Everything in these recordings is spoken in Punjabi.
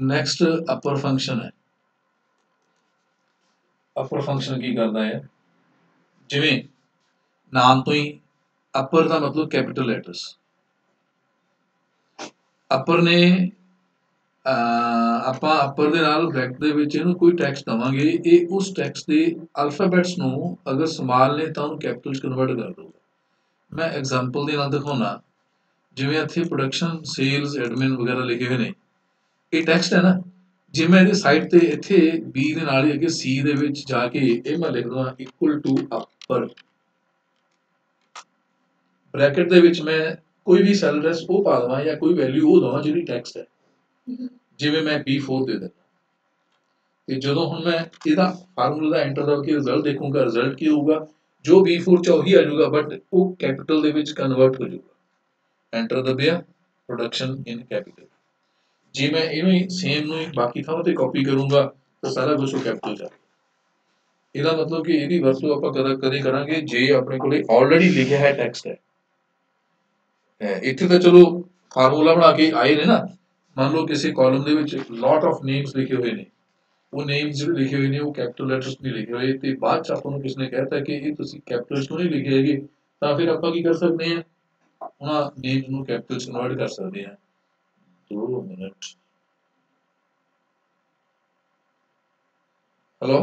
नैक्सट अपर फंक्शन है। अपर फंक्शन की करता है जिमें नाम तो ही अपर का मतलब कैपिटल लैटर्स। अपर ने ਆਪਾਂ ਅਪਰ ਦੇ ਨਾਲ ਬ੍ਰੈਕਟ ਦੇ ਵਿੱਚ ਇਹਨੂੰ ਕੋਈ ਟੈਕਸਟ ਦਵਾਂਗੇ, ਇਹ ਉਸ ਟੈਕਸਟ ਦੇ ਅਲਫਾਬੈਟਸ ਨੂੰ ਅਗਰ ਸਮਾਲ ਨੇ ਤਾਂ ਉਹਨੂੰ ਕੈਪੀਟਲ 'ਚ ਕਨਵਰਟ ਕਰ ਦਊਗਾ। ਮੈਂ ਐਗਜ਼ਾਮਪਲ ਦੇ ਨਾਲ ਦਿਖਾਉਣਾ, ਜਿਵੇਂ ਇੱਥੇ ਪ੍ਰੋਡਕਸ਼ਨ ਸੇਲਸ ਐਡਮਿਨ ਵਗੈਰਾ ਲਿਖੇ ਹੋਏ ਨੇ, ਇਹ ਟੈਕਸਟ ਹੈ ਨਾ। ਜੇ ਮੈਂ ਇਹਦੇ ਸਾਈਡ ਤੇ ਇੱਥੇ ਬੀ ਦੇ ਨਾਲ ਹੀ ਅੱਗੇ ਸੀ ਦੇ ਵਿੱਚ ਜਾ ਕੇ ਇਹ ਮੈਂ ਲਿਖ ਦਵਾਂ ਇਕੁਅਲ ਟੂ ਅਪਰ, ਬ੍ਰੈਕਟ ਦੇ ਵਿੱਚ ਮੈਂ ਕੋਈ ਵੀ ਸੈਲ ਐਡਰੈਸ ਉਹ ਪਾ ਦਵਾਂ ਜਾਂ ਕੋਈ ਵੈਲਿਊ ਉਹ ਦਵਾਂ ਜਿਹੜੀ ਟੈਕਸਟ ਹੈ, ਜਿਵੇਂ ਮੈਂ B4 ਦੇ ਦਿੰਦਾ। ਤੇ ਜਦੋਂ ਹੁਣ ਮੈਂ ਇਹਦਾ ਫਾਰਮੂਲਾ ਦਾ ਐਂਟਰ ਕਰਕੇ ਰਿਜ਼ਲਟ ਦੇਖੂੰਗਾ, ਰਿਜ਼ਲਟ ਕੀ ਹੋਊਗਾ, ਜੋ B4 ਚ ਉਹੀ ਆ ਜਾਊਗਾ, ਬਟ ਉਹ ਕੈਪੀਟਲ ਦੇ ਵਿੱਚ ਕਨਵਰਟ ਹੋ ਜਾਊਗਾ। ਐਂਟਰ ਦਬਿਆ, ਪ੍ਰੋਡਕਸ਼ਨ ਇਨ ਕੈਪੀਟਲ। ਜੇ ਮੈਂ ਇਹਨੂੰ ਹੀ ਸੇਮ ਨੂੰ ਹੀ ਬਾਕੀ ਥਾਵਾਂ ਤੇ ਕਾਪੀ ਕਰੂੰਗਾ ਤਾਂ ਸਾਰਾ ਕੁਝ ਉਹ ਕੈਪੀਟਲ ਚ ਆ। ਇਹਦਾ ਮਤਲਬ ਕਿ ਇਹਦੀ ਵਰਤੋਂ ਆਪਾਂ ਕਦੇ ਕਰਾਂਗੇ ਜੇ ਆਪਣੇ ਕੋਲੇ ਆਲਰੇਡੀ ਲਿਖਿਆ ਹੈ ਟੈਕਸਟ ਹੈ। ਇੱਥੇ ਤਾਂ ਚਲੋ ਫਾਰਮੂਲਾ ਬਣਾ ਕੇ ਆਏ ਨੇ ਨਾ। ਮੰਨ ਲਓ ਕਿਸੇ ਕਾਲਮ ਦੇ ਵਿੱਚ ਲੋਟ ਆਫ ਨੇਮਸ ਲਿਖੇ ਹੋਏ ਨੇ, ਉਹ ਨੇਮਸ ਜਿਹੜੇ ਲਿਖੇ ਹੋਏ ਨੇ ਉਹ ਕੈਪੀਟਲ ਲੈਟਰਸ ਨਹੀਂ ਲਿਖੇ ਹੋਏ, ਤੇ ਬਾਅਦ ਚ ਆਪਾਂ ਨੂੰ ਕਿਸ ਨੇ ਕਹਿਤਾ ਕਿ ਇਹ ਤੁਸੀਂ ਕੈਪੀਟਲ ਕਿਉਂ ਨਹੀਂ ਲਿਖੇ ਹੈਗੇ, ਤਾਂ ਫਿਰ ਆਪਾਂ ਕੀ ਕਰ ਸਕਦੇ ਹਾਂ, ਉਹਨਾਂ ਨੇਮਸ ਨੂੰ ਕੈਪੀਟਲ ਚ ਕਨਵਰਟ ਕਰ ਸਕਦੇ ਹਾਂ। 2 ਮਿੰਟ। हेलो,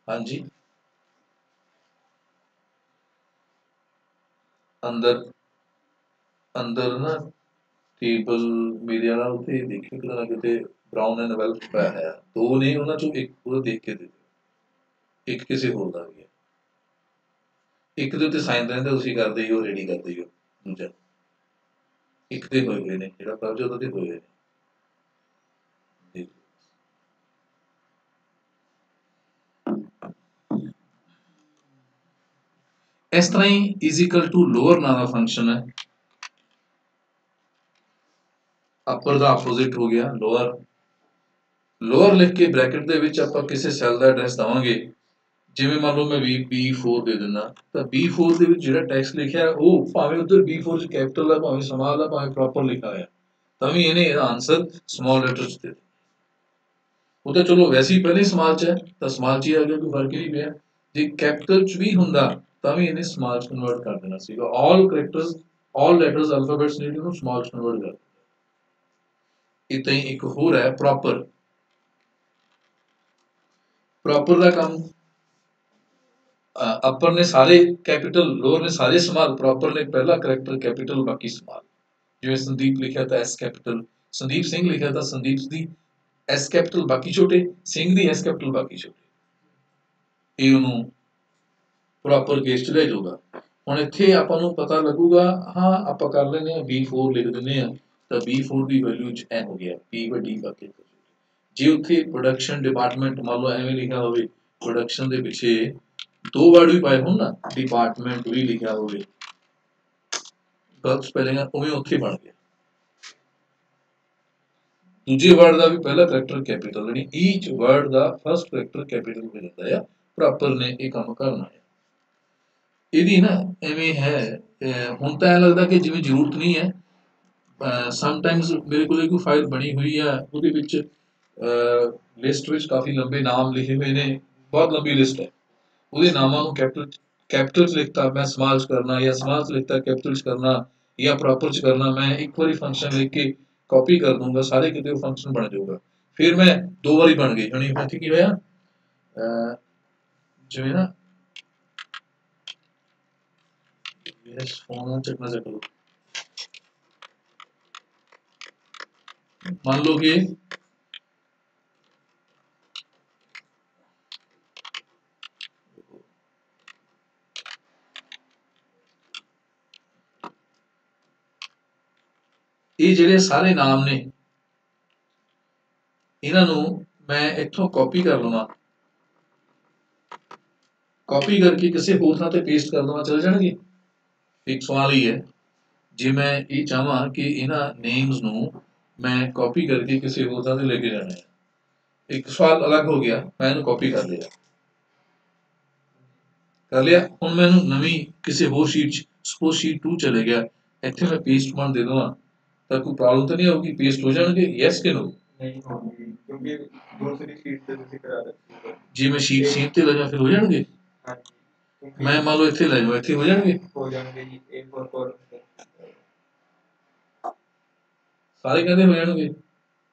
हाँ जी। अंदर अंदर ना टेबल मेरे वाला उते देखियो किते ना किते ब्राउन एंड वेल्थ पाया है, दो ने ਉਹਨਾਂ ਚੋਂ ਇੱਕ ਪੂਰਾ ਦੇਖ ਕੇ ਦੇ ਦਿਓ, ਇੱਕ ਕਿਸੇ ਹੋਰ ਦਾ ਵੀ ਹੈ, ਇੱਕ ਦੇ ਉੱਤੇ ਸਾਈਨ ਰਹਿੰਦਾ ਤੁਸੀਂ ਕਰਦੇ ਹੀ ਹੋ, ਰੈਡੀ ਕਰਦੇ ਹੀ ਹੋ, ਦੂਜਾ ਇੱਕ ਦੇ ਹੋਏ ਹੋਏ ਨੇ, ਜਿਹੜਾ ਕਬਜ਼ਾ ਉਹਦੇ ਹੋਏ ਹੋਏ ਨੇ। ਇਸ ਤਰ੍ਹਾਂ ਹੀ ਇਜ਼ ਇਕੁਅਲ ਟੂ ਲੋਅਰ ਨਾਂ ਦਾ ਫੰਕਸ਼ਨ ਹੈ। ਅਪਰ ਦਾ ਆਪੋਜ਼ਿਟ ਹੋ ਗਿਆ ਲੋਅਰ। ਲੋਅਰ ਲਿਖ ਕੇ ਬ੍ਰੈਕਟ ਦੇ ਵਿੱਚ ਆਪਾਂ ਕਿਸੇ ਸੈੱਲ ਦਾ ਐਡਰੈਸ ਦਵਾਂਗੇ, ਜਿਵੇਂ ਮੰਨ ਲਓ ਮੈਂ B4 ਦੇ ਦਿੰਦਾ, ਤਾਂ B4 ਦੇ ਵਿੱਚ ਜਿਹੜਾ ਟੈਕਸਟ ਲਿਖਿਆ ਉਹ ਭਾਵੇਂ ਉੱਧਰ B4 ਚ ਕੈਪੀਟਲ ਆ, ਭਾਵੇਂ ਸਮਾਲ ਆ, ਭਾਵੇਂ ਪ੍ਰੋਪਰ ਲਿਖਾ ਹੋਇਆ, ਤਾਂ ਵੀ ਇਹਨੇ ਇਹਦਾ ਆਨਸਰ ਸਮਾਲ ਲੈਟਰਸ ਦੇ। ਉਹ ਤਾਂ ਚਲੋ ਵੈਸੇ ਹੀ ਪਹਿਲੇ ਸਮਾਲ ਚ ਹੈ ਤਾਂ ਸਮਾਲ ਚ ਹੀ ਆ ਗਿਆ, ਕੋਈ ਫਰਕ ਨਹੀਂ ਪਿਆ। ਜੇ ਕੈਪੀਟਲ ਚ ਵੀ ਹੁੰਦਾ ਤਾਂ ਵੀ ਇਹਨੇ ਸਮਾਲ ਚ ਕਨਵਰਟ ਕਰ ਦੇਣਾ ਸੀਗਾ। ਆਲ ਕਰੈਕਟਰਸ, ਆਲ ਲੈਟਰਸ ਅਲਫਾਬੈਟਸ ਨੇ ਇਹਨੂੰ ਸਮਾਲ ਚ ਕਨਵਰਟ ਕਰ ਦਿੱਤਾ। ਇਦਾਂ ਹੀ ਇੱਕ ਹੋਰ ਹੈ ਪ੍ਰੋਪਰ। ਪ੍ਰੋਪਰ ਦਾ ਕੰਮ ਅਪਰ ਨੇ ਸਾਰੇ ਕੈਪੀਟਲ, ਲੋਅਰ ਨੇ ਸਾਰੇ ਸਮਾਲ, ਪ੍ਰੋਪਰ ਨੇ ਪਹਿਲਾ ਕਰੈਕਟਰ ਕੈਪੀਟਲ ਬਾਕੀ ਸਮਾਲ। ਜਿਵੇਂ ਸੰਦੀਪ ਲਿਖਿਆ ਤਾਂ ਐਸ ਕੈਪੀਟਲ, ਸੰਦੀਪ ਸਿੰਘ ਲਿਖਿਆ ਤਾਂ ਸੰਦੀਪ ਦੀ ਐਸ ਕੈਪੀਟਲ ਬਾਕੀ ਛੋਟੇ, ਸਿੰਘ ਦੀ ਐਸ ਕੈਪੀਟਲ ਬਾਕੀ ਛੋਟੇ। ਇਹ ਉਹਨੂੰ ਪ੍ਰੋਪਰ ਕੇਸ ਚ ਲੈ ਜਾਊਗਾ। ਹੁਣ ਇੱਥੇ ਆਪਾਂ ਨੂੰ ਪਤਾ ਲੱਗੂਗਾ, ਹਾਂ ਆਪਾਂ ਕਰ ਲੈਂਦੇ ਹਾਂ B4 ਲਿਖ ਦਿੰਦੇ ਹਾਂ, ਤਾਂ B4 ਦੀ ਵੈਲਿਊ ਚ ਐ ਹੋ ਗਿਆ P ਵੱਡੀ ਬਾਕੀ। ਜੇ ਉੱਥੇ ਪ੍ਰੋਡਕਸ਼ਨ ਡਿਪਾਰਟਮੈਂਟ ਮੰਨ ਲਓ ਐਵੇਂ ਲਿਖਿਆ ਹੋਵੇ, ਪ੍ਰੋਡਕਸ਼ਨ ਦੇ ਪਿੱਛੇ ਦੋ ਵਰਡ ਵੀ ਪਾਏ ਹੋਣ ਨਾ, ਡਿਪਾਰਟਮੈਂਟ ਵੀ ਲਿਖਿਆ ਹੋਵੇ, ਗਲਤ ਸਪੈਲਿੰਗ ਹੈ, ਉਵੇਂ ਉੱਥੇ ਬਣ ਗਿਆ। ਦੂਜੇ ਵਰਡ ਦਾ ਵੀ ਪਹਿਲਾ ਕਰੈਕਟਰ ਕੈਪੀਟਲ, ਯਾਨੀ ਈਚ ਵਰਡ ਦਾ ਫਸਟ ਕਰੈਕਟਰ ਕੈਪੀਟਲ ਹੋ ਜਾਂਦਾ ਆ। ਪ੍ਰੋਪਰ ਨੇ ਇਹ ਕੰਮ ਕਰਨਾ ਹੈ। ਇਹਦੀ ਨਾ ਐਵੇਂ ਹੈ, ਹੁਣ ਤਾਂ ਐਂ ਲੱਗਦਾ ਕਿ ਜਿਵੇਂ ਜ਼ਰੂਰਤ ਨਹੀਂ ਹੈ। ਸਮਟਾਈਮਸ ਮੇਰੇ ਕੋਲ ਕੋਈ ਫਾਈਲ ਬਣੀ ਹੋਈ ਆ, ਉਹਦੇ ਵਿੱਚ ਲਿਸਟ ਵਿੱਚ ਕਾਫੀ ਲੰਬੇ ਨਾਮ ਲਿਖੇ ਹੋਏ ਨੇ, ਬਹੁਤ ਲੰਬੀ ਲਿਸਟ ਹੈ, ਉਹਦੇ ਨਾਮਾਂ ਨੂੰ ਕੈਪੀਟਲ ਚ ਲਿਖਤਾ ਮੈਂ ਸਮਾਲ ਚ ਕਰਨਾ, ਜਾਂ ਸਮਾਲ ਚ ਲਿਖਤਾ ਕੈਪੀਟਲ ਚ ਕਰਨਾ, ਜਾਂ ਪ੍ਰੋਪਰ ਚ ਕਰਨਾ, ਮੈਂ ਇੱਕ ਵਾਰੀ ਫੰਕਸ਼ਨ ਲਿਖ ਕੇ ਕਾਪੀ ਕਰ ਦੂੰਗਾ, ਸਾਰੇ ਕਿਤੇ ਉਹ ਫੰਕਸ਼ਨ ਬਣ ਜਾਊਗਾ। ਫਿਰ ਮੈਂ ਦੋ ਵਾਰੀ ਬਣ ਗਈ। ਹੁਣ ਇੱਥੇ ਕੀ ਹੋਇਆ, ਜਿਵੇਂ ਨਾ ਫੋਨ ਚੱਕਣਾ ਚੱਕੋ, ਮੰਨ ਲਓ ਕਿ ਇਹ ਜਿਹੜੇ ਸਾਰੇ ਨਾਮ ਨੇ, ਇਹਨਾਂ ਨੂੰ ਮੈਂ ਇੱਥੋਂ ਕਾਪੀ ਕਰ ਲਵਾਂ, ਕਾਪੀ ਕਰਕੇ ਕਿਸੇ ਹੋਰ ਥਾਂ ਤੇ ਪੇਸਟ ਕਰ ਦਵਾਂ, ਚੱਲ ਜਾਣਗੇ। ਇੱਕ ਸਵਾਲ ਹੀ ਹੈ, ਜੇ ਮੈਂ ਇਹ ਚਾਹਾਂ ਕਿ ਇਹਨਾਂ ਨੇਮਸ ਨੂੰ ਮੈਂ ਕਾਪੀ ਕਰਕੇ ਕਿਸੇ ਹੋਰ ਥਾਂ ਤੇ ਲੈ ਕੇ ਜਾਣਾ ਹੈ, ਇੱਕ ਸਵਾਲ ਅਲੱਗ ਹੋ ਗਿਆ। ਮੈਂ ਇਹਨੂੰ ਕਾਪੀ ਕਰ ਲਿਆ, ਹੁਣ ਮੈਨੂੰ ਨਵੀਂ ਕਿਸੇ ਹੋਰ ਸ਼ੀਟ ਚ, ਸਪੋਜ਼ ਸ਼ੀਟ 2 ਚਲੇ ਗਿਆ, ਇੱਥੇ ਮੈਂ ਪੇਸਟ ਕਮਾਂਡ ਦੇ ਦਵਾਂ ਤਾਂ ਕੋਈ ਪ੍ਰੋਬਲਮ ਤਾਂ ਨਹੀਂ ਹੋਊਗੀ, ਪੇਸਟ ਹੋ ਜਾਣਗੇ, ਯੈਸ ਕਿ ਨੋ? ਨਹੀਂ ਹੋਣਗੇ ਕਿਉਂਕਿ ਦੂਸਰੀ ਸ਼ੀਟ ਤੇ ਤੁਸੀਂ ਕਰਾ ਦਿੱਤੀ। ਜੇ ਮੈਂ ਸ਼ੀਟ ਸੇਮ ਤੇ ਲੈ ਜਾ ਫਿਰ ਹੋ ਜਾਣਗੇ। ਹਾਂਜੀ ਮੈਂ ਮੰਨ ਲਓ ਇੱਥੇ ਲੈ ਜਾਵਾਂ, ਇੱਥੇ ਹੋ ਜਾਣਗੇ ਜੀ A4 ਕੋਲ ਸਾਰੇ ਕਹਿੰਦੇ ਹੋ ਜਾਣਗੇ।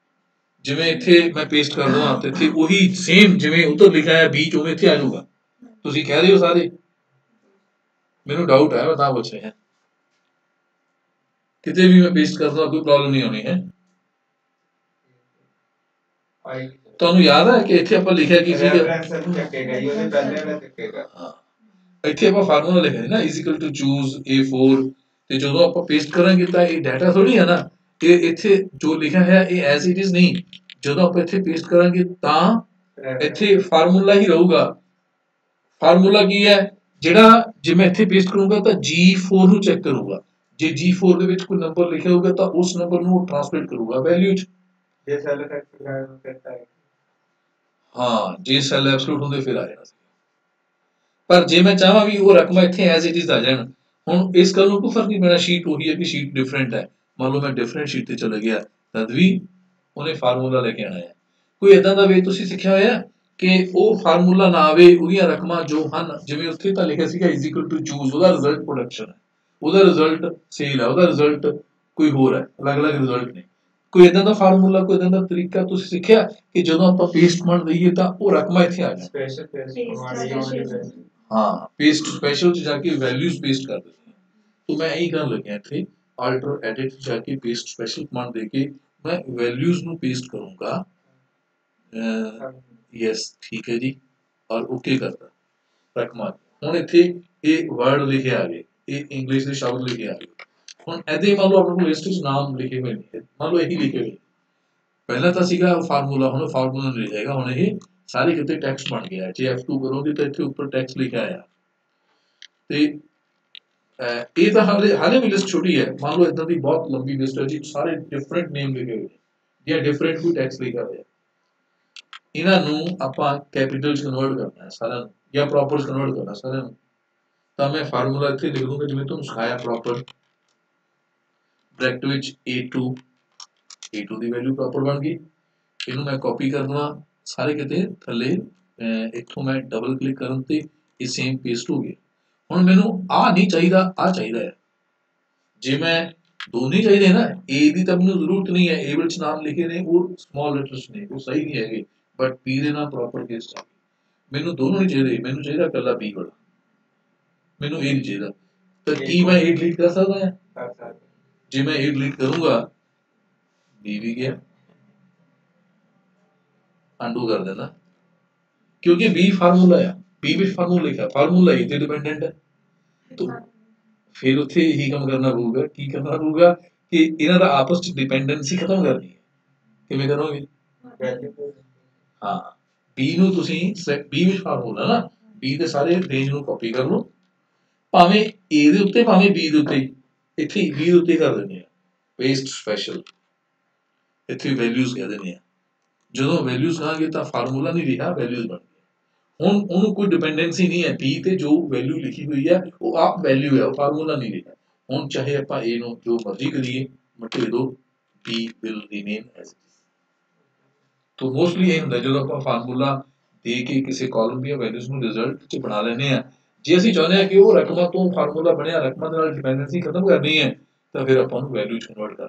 ਜਿਵੇਂ ਇੱਥੇ ਮੈਂ ਪੇਸਟ ਕਰ ਦਵਾਂ ਤੇ ਇੱਥੇ ਉਹੀ ਸੇਮ ਜਿਵੇਂ ਉੱਧਰ ਲਿਖਿਆ ਹੈ ਬੀ ਚ ਉਵੇਂ ਇੱਥੇ ਆ ਜਾਊਗਾ। ਤੁਸੀਂ ਕਹਿ ਰਹੇ ਹੋ ਸਾਰੇ, ਮੈਨੂੰ ਡਾਊਟ ਹੈ, ਮੈਂ ਤਾਂ ਪੁੱਛ ਰਿਹਾ। ਕਿਤੇ ਵੀ ਮੈਂ ਪੇਸਟ ਕਰਦਾ ਕੋਈ ਪ੍ਰੋਬਲਮ ਨਹੀਂ ਹੋਣੀ ਹੈ। ਤੁਹਾਨੂੰ ਯਾਦ ਹੈ ਕਿ ਇੱਥੇ ਆਪਾਂ ਲਿਖਿਆ ਕੀ ਸੀਗਾ? ਇੱਥੇ ਆਪਾਂ ਫਾਰਮੂਲਾ ਲਿਖਿਆ ਨਾ = ਚੂਜ਼ A4, ਤੇ ਜਦੋਂ ਆਪਾਂ ਪੇਸਟ ਕਰਾਂਗੇ ਤਾਂ ਇਹ ਡਾਟਾ ਥੋੜੀ ਹੈ ਨਾ, ਇਹ ਇੱਥੇ ਜੋ ਲਿਖਿਆ ਹੈ ਇਹ ਐਜ਼ ਇਟ ਇਜ਼ ਨਹੀਂ, ਜਦੋਂ ਆਪਾਂ ਇੱਥੇ ਪੇਸਟ ਕਰਾਂਗੇ ਤਾਂ ਇੱਥੇ ਫਾਰਮੂਲਾ ਹੀ ਰਹੂਗਾ। ਫਾਰਮੂਲਾ ਕੀ ਹੈ? ਜਿਹੜਾ ਜੇ ਮੈਂ ਇੱਥੇ ਪੇਸਟ ਕਰੂੰਗਾ ਤਾਂ G4 ਨੂੰ ਚੈੱਕ ਕਰੂਗਾ, ਜੇ G4 ਦੇ ਵਿੱਚ ਕੋਈ ਨੰਬਰ ਲਿਖਿਆ ਹੋਊਗਾ ਤਾਂ ਉਸ ਨੰਬਰ ਨੂੰ ਟ੍ਰਾਂਸਲੇਟ ਕਰੂਗਾ ਵੈਲਿਊ ਚ। ਜੇ ਸੈੱਲ ਹਾਂ, ਜੇ ਸੈੱਲ ਐਬਸੋਲੂਟ ਹੁੰਦੇ ਫਿਰ ਆ ਜਾਣਾ ਸੀ। ਪਰ ਜੇ ਮੈਂ ਚਾਹਾਂ ਵੀ ਉਹ ਰਕਮਾਂ ਇੱਥੇ ਐਜ਼ ਇਟ ਇਜ਼ ਆ ਜਾਣ, ਹੁਣ ਇਸ ਗੱਲ ਨੂੰ ਕੋਈ ਫਰਕ ਨਹੀਂ ਪੈਣਾ, ਸ਼ੀਟ ਉਹੀ ਹੈ ਕਿ ਸ਼ੀਟ ਡਿਫਰੈਂਟ ਹੈ। ਮੰਨ ਲਓ ਮੈਂ ਡਿਫਰੈਂਟ ਸ਼ੀਟ ਤੇ ਚਲਾ ਗਿਆ, ਤਦ ਵੀ ਉਹਨੇ ਫਾਰਮੂਲਾ ਲੈ ਕੇ ਆਣਾ ਹੈ। ਕੋਈ ਇਦਾਂ ਦਾ ਵੇ ਤੁਸੀਂ ਸਿੱਖਿਆ ਹੋਇਆ ਕਿ ਉਹ ਫਾਰਮੂਲਾ ਨਾ ਆਵੇ, ਉਹਦੀਆਂ ਰਕਮਾਂ ਜੋ ਹਨ, ਜਿਵੇਂ ਉੱਥੇ ਤਾਂ ਲਿਖਿਆ ਸੀਗਾ = ਚੂਜ਼, ਉਹਦਾ ਰਿਜ਼ਲਟ ਪ੍ਰੋਡਕਸ਼ਨ ਹੈ, ਉਹਦਾ ਰਿਜ਼ਲਟ ਸੇਲ ਹੈ, ਉਹਦਾ ਰਿਜ਼ਲਟ ਕੋਈ ਹੋਰ ਹੈ, ਅਲੱਗ-ਅਲੱਗ ਰਿਜ਼ਲਟ ਨੇ। ਕੋਈ ਇਦਾਂ ਦਾ ਫਾਰਮੂਲਾ, ਕੋਈ ਇਦਾਂ ਦਾ ਤਰੀਕਾ ਤੁਸੀਂ ਸਿੱਖਿਆ ਕਿ ਜਦੋਂ ਆਪਾਂ ਪੇਸਟ ਕਮਾਂਡ ਦਈਏ ਤਾਂ ਉਹ ਰਕਮਾਂ ਇੱਥੇ ਆ ਜਾਣ। ਹਾਂ, ਪੇਸਟ ਸਪੈਸ਼ਲ ਚ ਜਾ ਕੇ ਵੈਲਿਊਜ਼ ਪੇਸਟ ਕਰ ਦਿੰਦੇ। तो मैं यही कहने लगे थे, अल्टर एडिट जाके पेस्ट स्पेशल कमांड देके मैं वैल्यूज ਨੂੰ पेस्ट करूंगा। यस ठीक है जी, और ओके करता रकमा। ਹੁਣ ਇੱਥੇ ਇਹ ਵਰਡ ਲਿਖੇ ਆ ਗਏ, ਇਹ ਇੰਗਲਿਸ਼ ਦੇ ਸ਼ਬਦ ਲਿਖੇ ਆ ਗਏ। ਹੁਣ ਇਹਦੇ ਮੰਨ ਲਓ ਆਪਣੇ ਕੋਲ ਲਿਸਟ ਵਿੱਚ ਨਾਮ ਲਿਖੇ ਹੋਏ ਨੇ, ਮੰਨ ਲਓ ਇਹੀ ਲਿਖੇ ਹੋਏ, ਪਹਿਲਾਂ ਤਾਂ ਸੀਗਾ ਫਾਰਮੂਲਾ, ਹੁਣ ਫਾਰਮੂਲਾ ਨਹੀਂ ਰਹੇਗਾ, ਹੁਣ ਇਹ ਸਾਰੇ ਕਿਤੇ ਟੈਕਸਟ ਬਣ ਗਿਆ। ਜੇ F2 ਕਰੋਗੇ ਤਾਂ ਇੱਥੇ ਉੱਪਰ ਟੈਕਸਟ ਲਿਖਿਆ ਆਇਆ, ਤੇ ਇਹ ਤਾਂ ਹਾਲੇ ਵੀ ਲਿਸਟ ਛੋਟੀ ਹੈ। ਮੰਨ ਲਓ ਇਦਾਂ ਦੀ ਬਹੁਤ ਲੰਬੀ ਲਿਸਟ ਹੈ ਜੀ, ਸਾਰੇ ਡਿਫਰੈਂਟ ਨੇਮ ਲਿਖੇ ਹੋਏ ਜਾਂ ਡਿਫਰੈਂਟ ਕੋਈ ਟੈਕਸਟ ਲਿਖਿਆ ਹੋਇਆ, ਇਹਨਾਂ ਨੂੰ ਆਪਾਂ ਕੈਪੀਟਲ ਚ ਕਨਵਰਟ ਕਰਨਾ ਹੈ ਸਾਰਿਆਂ ਨੂੰ, ਜਾਂ ਪ੍ਰੋਪਰ ਕਨਵਰਟ ਕਰਨਾ ਸਾਰਿਆਂ ਨੂੰ। ਤਾਂ ਮੈਂ ਫਾਰਮੂਲਾ ਇੱਥੇ ਲਿਖ ਦੂੰਗਾ ਜਿਵੇਂ ਤੁਹਾਨੂੰ ਸਿਖਾਇਆ, ਪ੍ਰੋਪਰ ਬ੍ਰੈਕਟ ਵਿੱਚ A2 ਦੀ ਵੈਲਿਊ ਪ੍ਰੋਪਰ ਬਣ ਗਈ। ਇਹਨੂੰ ਮੈਂ ਕਾਪੀ ਕਰ ਦਵਾਂ ਸਾਰੇ ਕਿਤੇ ਥੱਲੇ, ਇੱਥੋਂ ਮੈਂ ਡਬਲ ਕਲਿੱਕ ਕਰਨ ਤੇ ਇਹ ਸੇਮ ਪੇਸਟ ਹੋ ਗਿਆ। ਹੁਣ ਮੈਨੂੰ ਆ ਨਹੀਂ ਚਾਹੀਦਾ, ਆ ਚਾਹੀਦਾ ਹੈ। ਜੇ ਮੈਂ ਦੋ ਨਹੀਂ ਚਾਹੀਦੇ ਨਾ, A ਦੀ ਤਾਂ ਮੈਨੂੰ ਜ਼ਰੂਰਤ ਨਹੀਂ ਹੈ, A ਵਿੱਚ ਨਾਮ ਲਿਖੇ ਨੇ ਉਹ ਸਮਾਲ ਲੈਟਰਸ ਨੇ, ਉਹ ਸਹੀ ਨਹੀਂ ਹੈਗੇ, ਬਟ P ਦੇ ਨਾਲ ਪ੍ਰੋਪਰ ਕੇਸ ਚਾਹੀਦਾ। ਮੈਨੂੰ ਦੋਨੋਂ ਨਹੀਂ ਚਾਹੀਦੇ, ਮੈਨੂੰ ਚਾਹੀਦਾ ਇਕੱਲਾ B ਵਾਲਾ, ਮੈਨੂੰ A ਨਹੀਂ ਚਾਹੀਦਾ। ਤਾਂ ਕੀ ਮੈਂ A ਡਿਲੀਟ ਕਰ ਸਕਦਾ ਹਾਂ? ਜੇ ਮੈਂ A ਡਿਲੀਟ ਕਰੂੰਗਾ, B ਵੀ ਗਿਆ, ਅੰਡੂ ਕਰ ਦੇਣਾ, ਕਿਉਂਕਿ B ਫਾਰਮੂਲਾ ਆ, B ਵਿੱਚ ਫਾਰਮੂਲਾ ਲਿਖਿਆ, ਫਾਰਮੂਲਾ A ਤੇ ਡਿਪੈਂਡੈਂਟ ਹੈ। तो फिर उत्थे यही काम करना पऊगा, की करना पऊगा कि इन्हां दा आपस च डिपेंडेंसी खत्म करनी है। किवें करोगे? हाँ, B नूं तुसीं B विच फार्मूला ना, B दे सारे रेंज नूं कॉपी कर लो, भावें A दे उत्ते भावें B दे उत्ते, इत्थे B दे उत्ते कर दिंदे आ पेस्ट स्पेशल, इत्थे वैल्यूज कह दिंदे आ। जदों वैल्यूज कहांगे तां फार्मूला नहीं लिखा, वैल्यूज बन ਹੁਣ ਉਹਨੂੰ ਕੋਈ ਡਿਪੈਂਡੈਂਸੀ ਨਹੀਂ ਹੈ, B ਤੇ ਜੋ ਵੈਲਿਊ ਲਿਖੀ ਹੋਈ ਹੈ ਉਹ ਆਪ ਵੈਲਿਊ ਹੈ, ਉਹ ਫਾਰਮੂਲਾ ਨਹੀਂ ਲਿਖਿਆ। ਹੁਣ ਚਾਹੇ ਆਪਾਂ A ਨੂੰ ਜੋ ਮਰਜ਼ੀ ਕਰੀਏ, ਮਟੇ ਦੋ, B will remain as it is। तो ਮੋਸਟਲੀ ਇਹ ਹੁੰਦਾ ਜਦੋਂ ਆਪਾਂ ਫਾਰਮੂਲਾ ਦੇ ਕੇ ਕਿਸੇ ਕਾਲਮ ਦੀਆਂ ਵੈਲਿਊਜ਼ ਨੂੰ ਰਿਜ਼ਲਟ 'ਚ ਬਣਾ ਲੈਂਦੇ ਆ, ਜੇ ਅਸੀਂ ਚਾਹੁੰਦੇ ਹਾਂ ਕਿ ਉਹ ਰਕਮਾਂ ਤੋਂ ਫਾਰਮੂਲਾ ਬਣਿਆ ਰਕਮਾਂ ਦੇ ਨਾਲ ਡਿਪੈਂਡੈਂਸੀ ਖਤਮ ਕਰਨੀ ਹੈ, ਤਾਂ ਫਿਰ ਆਪਾਂ ਉਹਨੂੰ ਵੈਲਿਊ 'ਚ ਕਨਵਰਟ ਕਰ।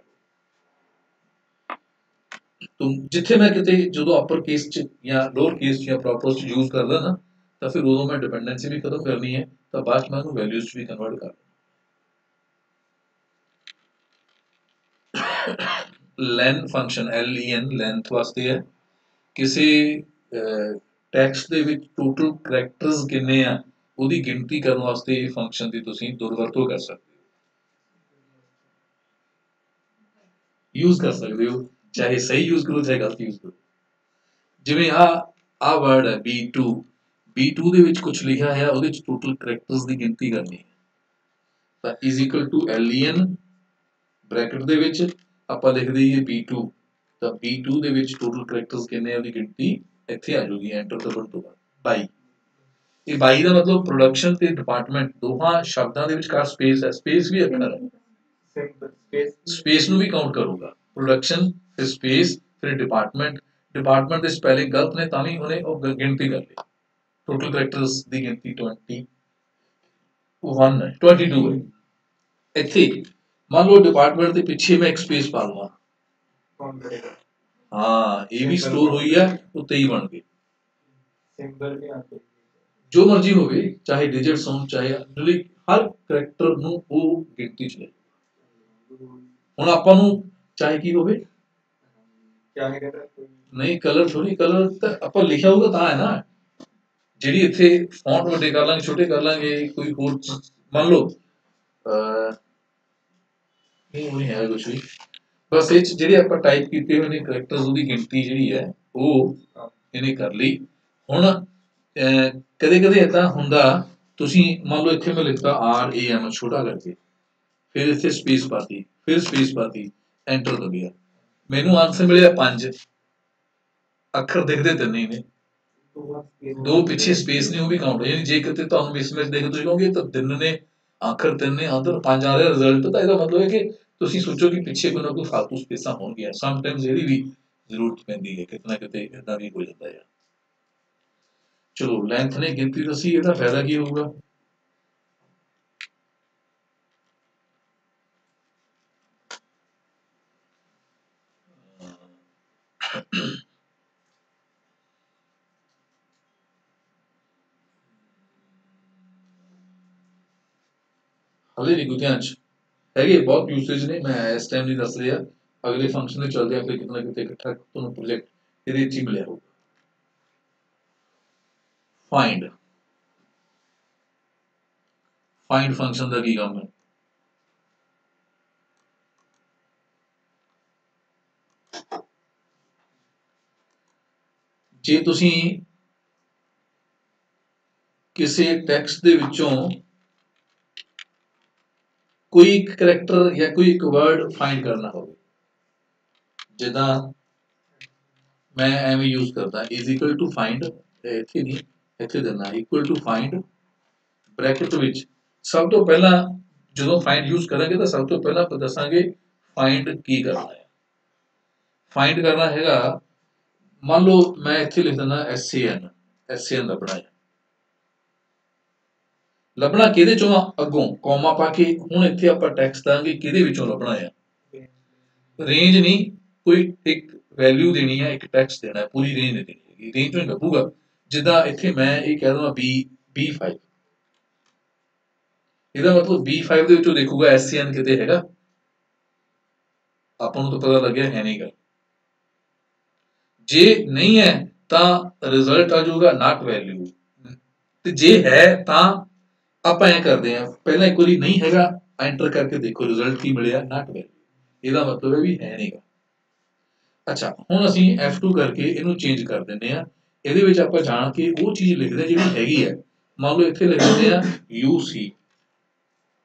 ਜਿੱਥੇ ਮੈਂ ਕਿਤੇ ਜਦੋਂ ਅਪਰ ਕੇਸ ਚ ਜਾਂ ਲੋਅਰ ਕੇਸ ਜਾਂ ਪ੍ਰੋਪਰ ਚ ਯੂਜ਼ ਕਰਦਾ ਨਾ, ਤਾਂ ਫਿਰ ਉਦੋਂ ਮੈਂ ਡਿਪੈਂਡੈਂਸੀ ਵੀ ਖਤਮ ਕਰਨੀ ਹੈ, ਤਾਂ ਬਾਅਦ ਚ ਮੈਂ ਉਹਨੂੰ ਵੈਲਿਊਜ਼ ਚ ਵੀ ਕਨਵਰਟ ਕਰ। ਲੈਨ ਫੰਕਸ਼ਨ LEN ਲੈਂਥ ਵਾਸਤੇ ਹੈ, ਕਿਸੇ ਟੈਕਸਟ ਦੇ ਵਿੱਚ ਟੋਟਲ ਕਰੈਕਟਰਸ ਕਿੰਨੇ ਆ ਉਹਦੀ ਗਿਣਤੀ ਕਰਨ ਵਾਸਤੇ ਇਹ ਫੰਕਸ਼ਨ ਦੀ ਤੁਸੀਂ ਦੁਰਵਰਤੋਂ ਕਰ ਸਕਦੇ ਹੋ, ਯੂਜ਼ ਕਰ ਸਕਦੇ ਹੋ, ਚਾਹੇ ਸਹੀ ਯੂਜ਼ ਕਰੋ ਚਾਹੇ ਗਲਤ ਯੂਜ਼ ਕਰੋ। ਜਿਵੇਂ ਆ ਵਰਡ ਹੈ B2 ਦੇ ਵਿੱਚ ਕੁਝ ਲਿਖਿਆ ਹੈ, ਉਹਦੇ ਵਿੱਚ ਟੋਟਲ ਕਰੈਕਟਰਸ ਦੀ ਗਿਣਤੀ ਕਰਨੀ ਹੈ, ਤਾਂ = LEN ਬ੍ਰੈਕਟ ਦੇ ਵਿੱਚ ਆਪਾਂ ਲਿਖ ਦਈਏ B2, ਤਾਂ B2 ਦੇ ਵਿੱਚ ਟੋਟਲ ਕਰੈਕਟਰਸ ਕਿੰਨੇ ਆ ਉਹਦੀ ਗਿਣਤੀ ਇੱਥੇ ਆ ਜਾਊਗੀ, ਐਂਟਰ ਦਬਣ ਤੋਂ ਬਾਅਦ 22। ਇਹ 22 ਦਾ ਮਤਲਬ ਪ੍ਰੋਡਕਸ਼ਨ ਤੇ ਡਿਪਾਰਟਮੈਂਟ ਦੋਹਾਂ ਸ਼ਬਦਾਂ ਦੇ ਵਿਚਕਾਰ ਸਪੇਸ ਹੈ, ਸਪੇਸ ਵੀ ਅੱਖਰ ਹੈ, सिंपल स्पेस स्पेस ਨੂੰ ਵੀ ਕਾਊਂਟ ਕਰੂਗਾ ਪ੍ਰੋਡਕਸ਼ਨ ਫਿਰ ਸਪੇਸ ਫਿਰ ਡਿਪਾਰਟਮੈਂਟ ਦੇ ਸਪੈਲਿੰਗ ਗਲਤ ਨੇ ਤਾਂ ਵੀ ਉਹਨੇ ਉਹ ਗਿਣਤੀ ਕਰ ਲਈ ਟੋਟਲ ਕਰੈਕਟਰਸ ਦੀ ਗਿਣਤੀ 21 ਹੈ 22 ਹੈ ਇੱਥੇ ਮੰਨ ਲਓ ਡਿਪਾਰਟਮੈਂਟ ਦੇ ਪਿੱਛੇ ਮੈਂ ਇੱਕ ਸਪੇਸ ਪਾ ਲਵਾਂ कौन करेगा ਹਾਂ ਇਹ ਵੀ ਸਟੋਰ ਹੋਈ ਹੈ ਉਹ 23 ਬਣ ਗਏ सिंबल भी आते हैं ਜੋ ਮਰਜ਼ੀ ਹੋਵੇ ਚਾਹੇ ਡਿਜਿਟਸ ਹੋਣ ਚਾਹੇ ਹਰ ਕਰੈਕਟਰ ਨੂੰ ਉਹ ਗਿਣਤੀ ਚ ਲੈ ਹੁਣ ਆਪਾਂ ਨੂੰ ਚਾਹੇ ਕੀ ਹੋਵੇ क्या है कहता है ਨਹੀਂ ਕਲਰ ਥੋੜੀ ਕਲਰ ਤਾਂ ਆਪਾਂ ਲਿਖਿਆ ਹੋਊਗਾ ਤਾਂ ਹੈ ਨਾ ਜਿਹੜੀ ਇੱਥੇ ਫੌਂਟ ਵੱਡੇ ਕਰ ਲਾਂਗੇ ਛੋਟੇ ਕਰ ਲਾਂਗੇ ਕੋਈ ਹੋਰ ਮੰਨ ਲਓ ਨਹੀਂ ਉਹ ਨਹੀਂ ਹੈ ਕੁਛ ਵੀ ਬਸ ਇਹ 'ਚ ਜਿਹੜੇ ਆਪਾਂ ਟਾਈਪ ਕੀਤੇ ਹੋਏ ਨੇ ਕਰੈਕਟਰਸ ਉਹਦੀ ਗਿਣਤੀ ਜਿਹੜੀ ਹੈ ਉਹ ਇਹਨੇ ਕਰ ਲਈ ਹੁਣ ਕਦੇ ਕਦੇ ਏਦਾਂ ਹੁੰਦਾ ਤੁਸੀਂ ਮੰਨ ਲਓ ਇੱਥੇ ਮੈਂ ਲਿਖਤਾ RAM ਛੋਟਾ ਕਰਕੇ ਫਿਰ ਇੱਥੇ ਸਪੇਸ ਪਾਤੀ ਫਿਰ ਸਪੇਸ ਪਾਤੀ ਐਂਟਰ ਦਬਿਆ ਮੈਨੂੰ ਆਨਸਰ ਮਿਲਿਆ 5 ਅੱਖਰ ਦਿਖਦੇ ਤਿੰਨ ਹੀ ਨੇ ਦੋ ਪਿੱਛੇ ਸਪੇਸ ਨੇ ਉਹ ਵੀ ਕਾਊਂਟ ਯਾਨੀ ਜੇ ਕਿਤੇ ਤੁਹਾਨੂੰ ਮਿਸਮੈਚ ਦੇਖ ਤੁਸੀਂ ਕਹੋਗੇ ਤਾਂ ਤਿੰਨ ਨੇ ਅੱਖਰ ਤਿੰਨ ਨੇ ਅੰਦਰ 5 ਆ ਰਿਹਾ ਰਿਜ਼ਲਟ ਤਾਂ ਇਹਦਾ ਮਤਲਬ ਹੈ ਕਿ ਤੁਸੀਂ ਸੋਚੋ ਕਿ ਪਿੱਛੇ ਕੋਈ ਨਾ ਕੋਈ ਫਾਲਤੂ ਸਪੇਸਾਂ ਹੋਣਗੀਆਂ ਸਮਟਾਈਮਸ ਇਹਦੀ ਵੀ ਜ਼ਰੂਰਤ ਪੈਂਦੀ ਹੈ ਕਿਤਨਾ ਕਿਤੇ ਇਦਾਂ ਵੀ ਹੋ ਜਾਂਦਾ ਹੈ ਚਲੋ ਲੈਂਥ ਨੇ ਗਿਣਤੀ ਦੱਸੀ ਇਹਦਾ ਫਾਇਦਾ ਕੀ ਹੋਊਗਾ ਹਲੇ ਨਹੀਂ ਕੋਈ ਧਿਆਨ ਚ ਹੈਗੇ ਬਹੁਤ ਯੂਸੇਜ ਨੇ ਮੈਂ ਇਸ ਟਾਈਮ ਨਹੀਂ ਦੱਸ ਰਿਹਾ ਅਗਲੇ ਫੰਕਸ਼ਨ ਦੇ ਚੱਲਦੇ ਆ ਫਿਰ ਕਿਤਨਾ ਕਿਤੇ ਇਕੱਠਾ ਤੁਹਾਨੂੰ ਪ੍ਰੋਜੈਕਟ ਇਹਦੇ ਵਿੱਚ ਹੀ ਮਿਲਿਆ ਹੋਊਗਾ ਫਾਈਂਡ ਫੰਕਸ਼ਨ ਦਾ ਕੀ ਕੰਮ ਹੈ ਜੇ ਤੁਸੀਂ ਕਿਸੇ ਟੈਕਸਟ ਦੇ ਵਿੱਚੋਂ ਕੋਈ ਇੱਕ ਕਰੈਕਟਰ ਜਾਂ ਕੋਈ ਇੱਕ ਵਰਡ ਫਾਈਂਡ ਕਰਨਾ ਹੋਵੇ ਜਿੱਦਾਂ ਮੈਂ ਐਵੇਂ ਯੂਜ਼ ਕਰਦਾ ਇਜ਼ ਇਕੁਅਲ ਟੂ ਫਾਈਂਡ ਇੱਥੇ ਨਹੀਂ ਇੱਥੇ ਦੇਣਾ ਇਕੁਅਲ ਟੂ ਫਾਈਂਡ ਬ੍ਰੈਕਟ ਵਿੱਚ ਸਭ ਤੋਂ ਪਹਿਲਾਂ ਜਦੋਂ ਫਾਈਂਡ ਯੂਜ਼ ਕਰਾਂਗੇ ਤਾਂ ਸਭ ਤੋਂ ਪਹਿਲਾਂ ਆਪਾਂ ਦੱਸਾਂਗੇ ਫਾਈਂਡ ਕੀ ਕਰਨਾ ਹੈ ਫਾਈਂਡ ਕਰਨਾ ਹੈਗਾ ਮੰਨ ਲਓ ਮੈਂ ਇੱਥੇ ਲਿਖ ਦਿੰਦਾ SAN ਲੱਭਣਾ ਕਿਹਦੇ ਚੋਂ ਅੱਗੋਂ ਕੌਮਾ ਪਾ ਕੇ ਹੁਣ ਇੱਥੇ ਆਪਾਂ ਟੈਕਸਟ ਦਾਂਗੇ ਕਿਹਦੇ ਵਿੱਚੋਂ ਲੱਭਣਾ ਹੈ ਰੇਂਜ ਨਹੀਂ ਕੋਈ ਇੱਕ ਵੈਲਿਊ ਦੇਣੀ ਹੈ ਇੱਕ ਟੈਕਸਟ ਦੇਣਾ ਹੈ ਪੂਰੀ ਰੇਂਜ ਦੇਣੀ ਹੈਗੀ ਰੇਂਜ ਤੋਂ ਲੱਭੂਗਾ ਜਿੱਦਾਂ ਇੱਥੇ ਮੈਂ ਇਹ ਕਹਿ ਦਵਾਂ B5 ਇਹਦਾ ਮਤਲਬ B5 ਦੇ ਵਿੱਚੋਂ ਦੇਖੂਗਾ SCN ਕਿਤੇ ਹੈਗਾ ਆਪਾਂ ਨੂੰ ਤਾਂ ਪਤਾ ਲੱਗਿਆ ਹੈ ਨਹੀਂਗਾ ਜੇ ਨਹੀਂ ਹੈ ਤਾਂ ਰਿਜ਼ਲਟ ਆ ਜਾਊਗਾ ਨਾਟ ਵੈਲਿਊ ਤੇ ਜੇ ਹੈ ਤਾਂ ਆਪਾਂ ਐ ਕਰਦੇ ਆ ਪਹਿਲਾਂ ਇੱਕ ਵਾਰੀ ਨਹੀਂ ਹੈਗਾ ਐਂਟਰ ਕਰਕੇ ਦੇਖੋ ਰਿਜ਼ਲਟ ਕੀ ਮਿਲਿਆ ਨਾਟ ਵੈਲਿਊ ਇਹਦਾ ਮਤਲਬ ਹੈ ਵੀ ਹੈ ਨਹੀਂਗਾ ਅੱਛਾ ਹੁਣ ਅਸੀਂ F2 ਕਰਕੇ ਇਹਨੂੰ ਚੇਂਜ ਕਰ ਦਿੰਦੇ ਆ ਇਹਦੇ ਵਿੱਚ ਆਪਾਂ ਜਾਣ ਕੇ ਉਹ ਚੀਜ਼ ਲਿਖਦੇ ਜਿਹੜੀ ਹੈਗੀ ਹੈ ਮੰਨ ਲਓ ਇੱਥੇ ਲਿਖ ਦਿੰਦੇ ਆ UC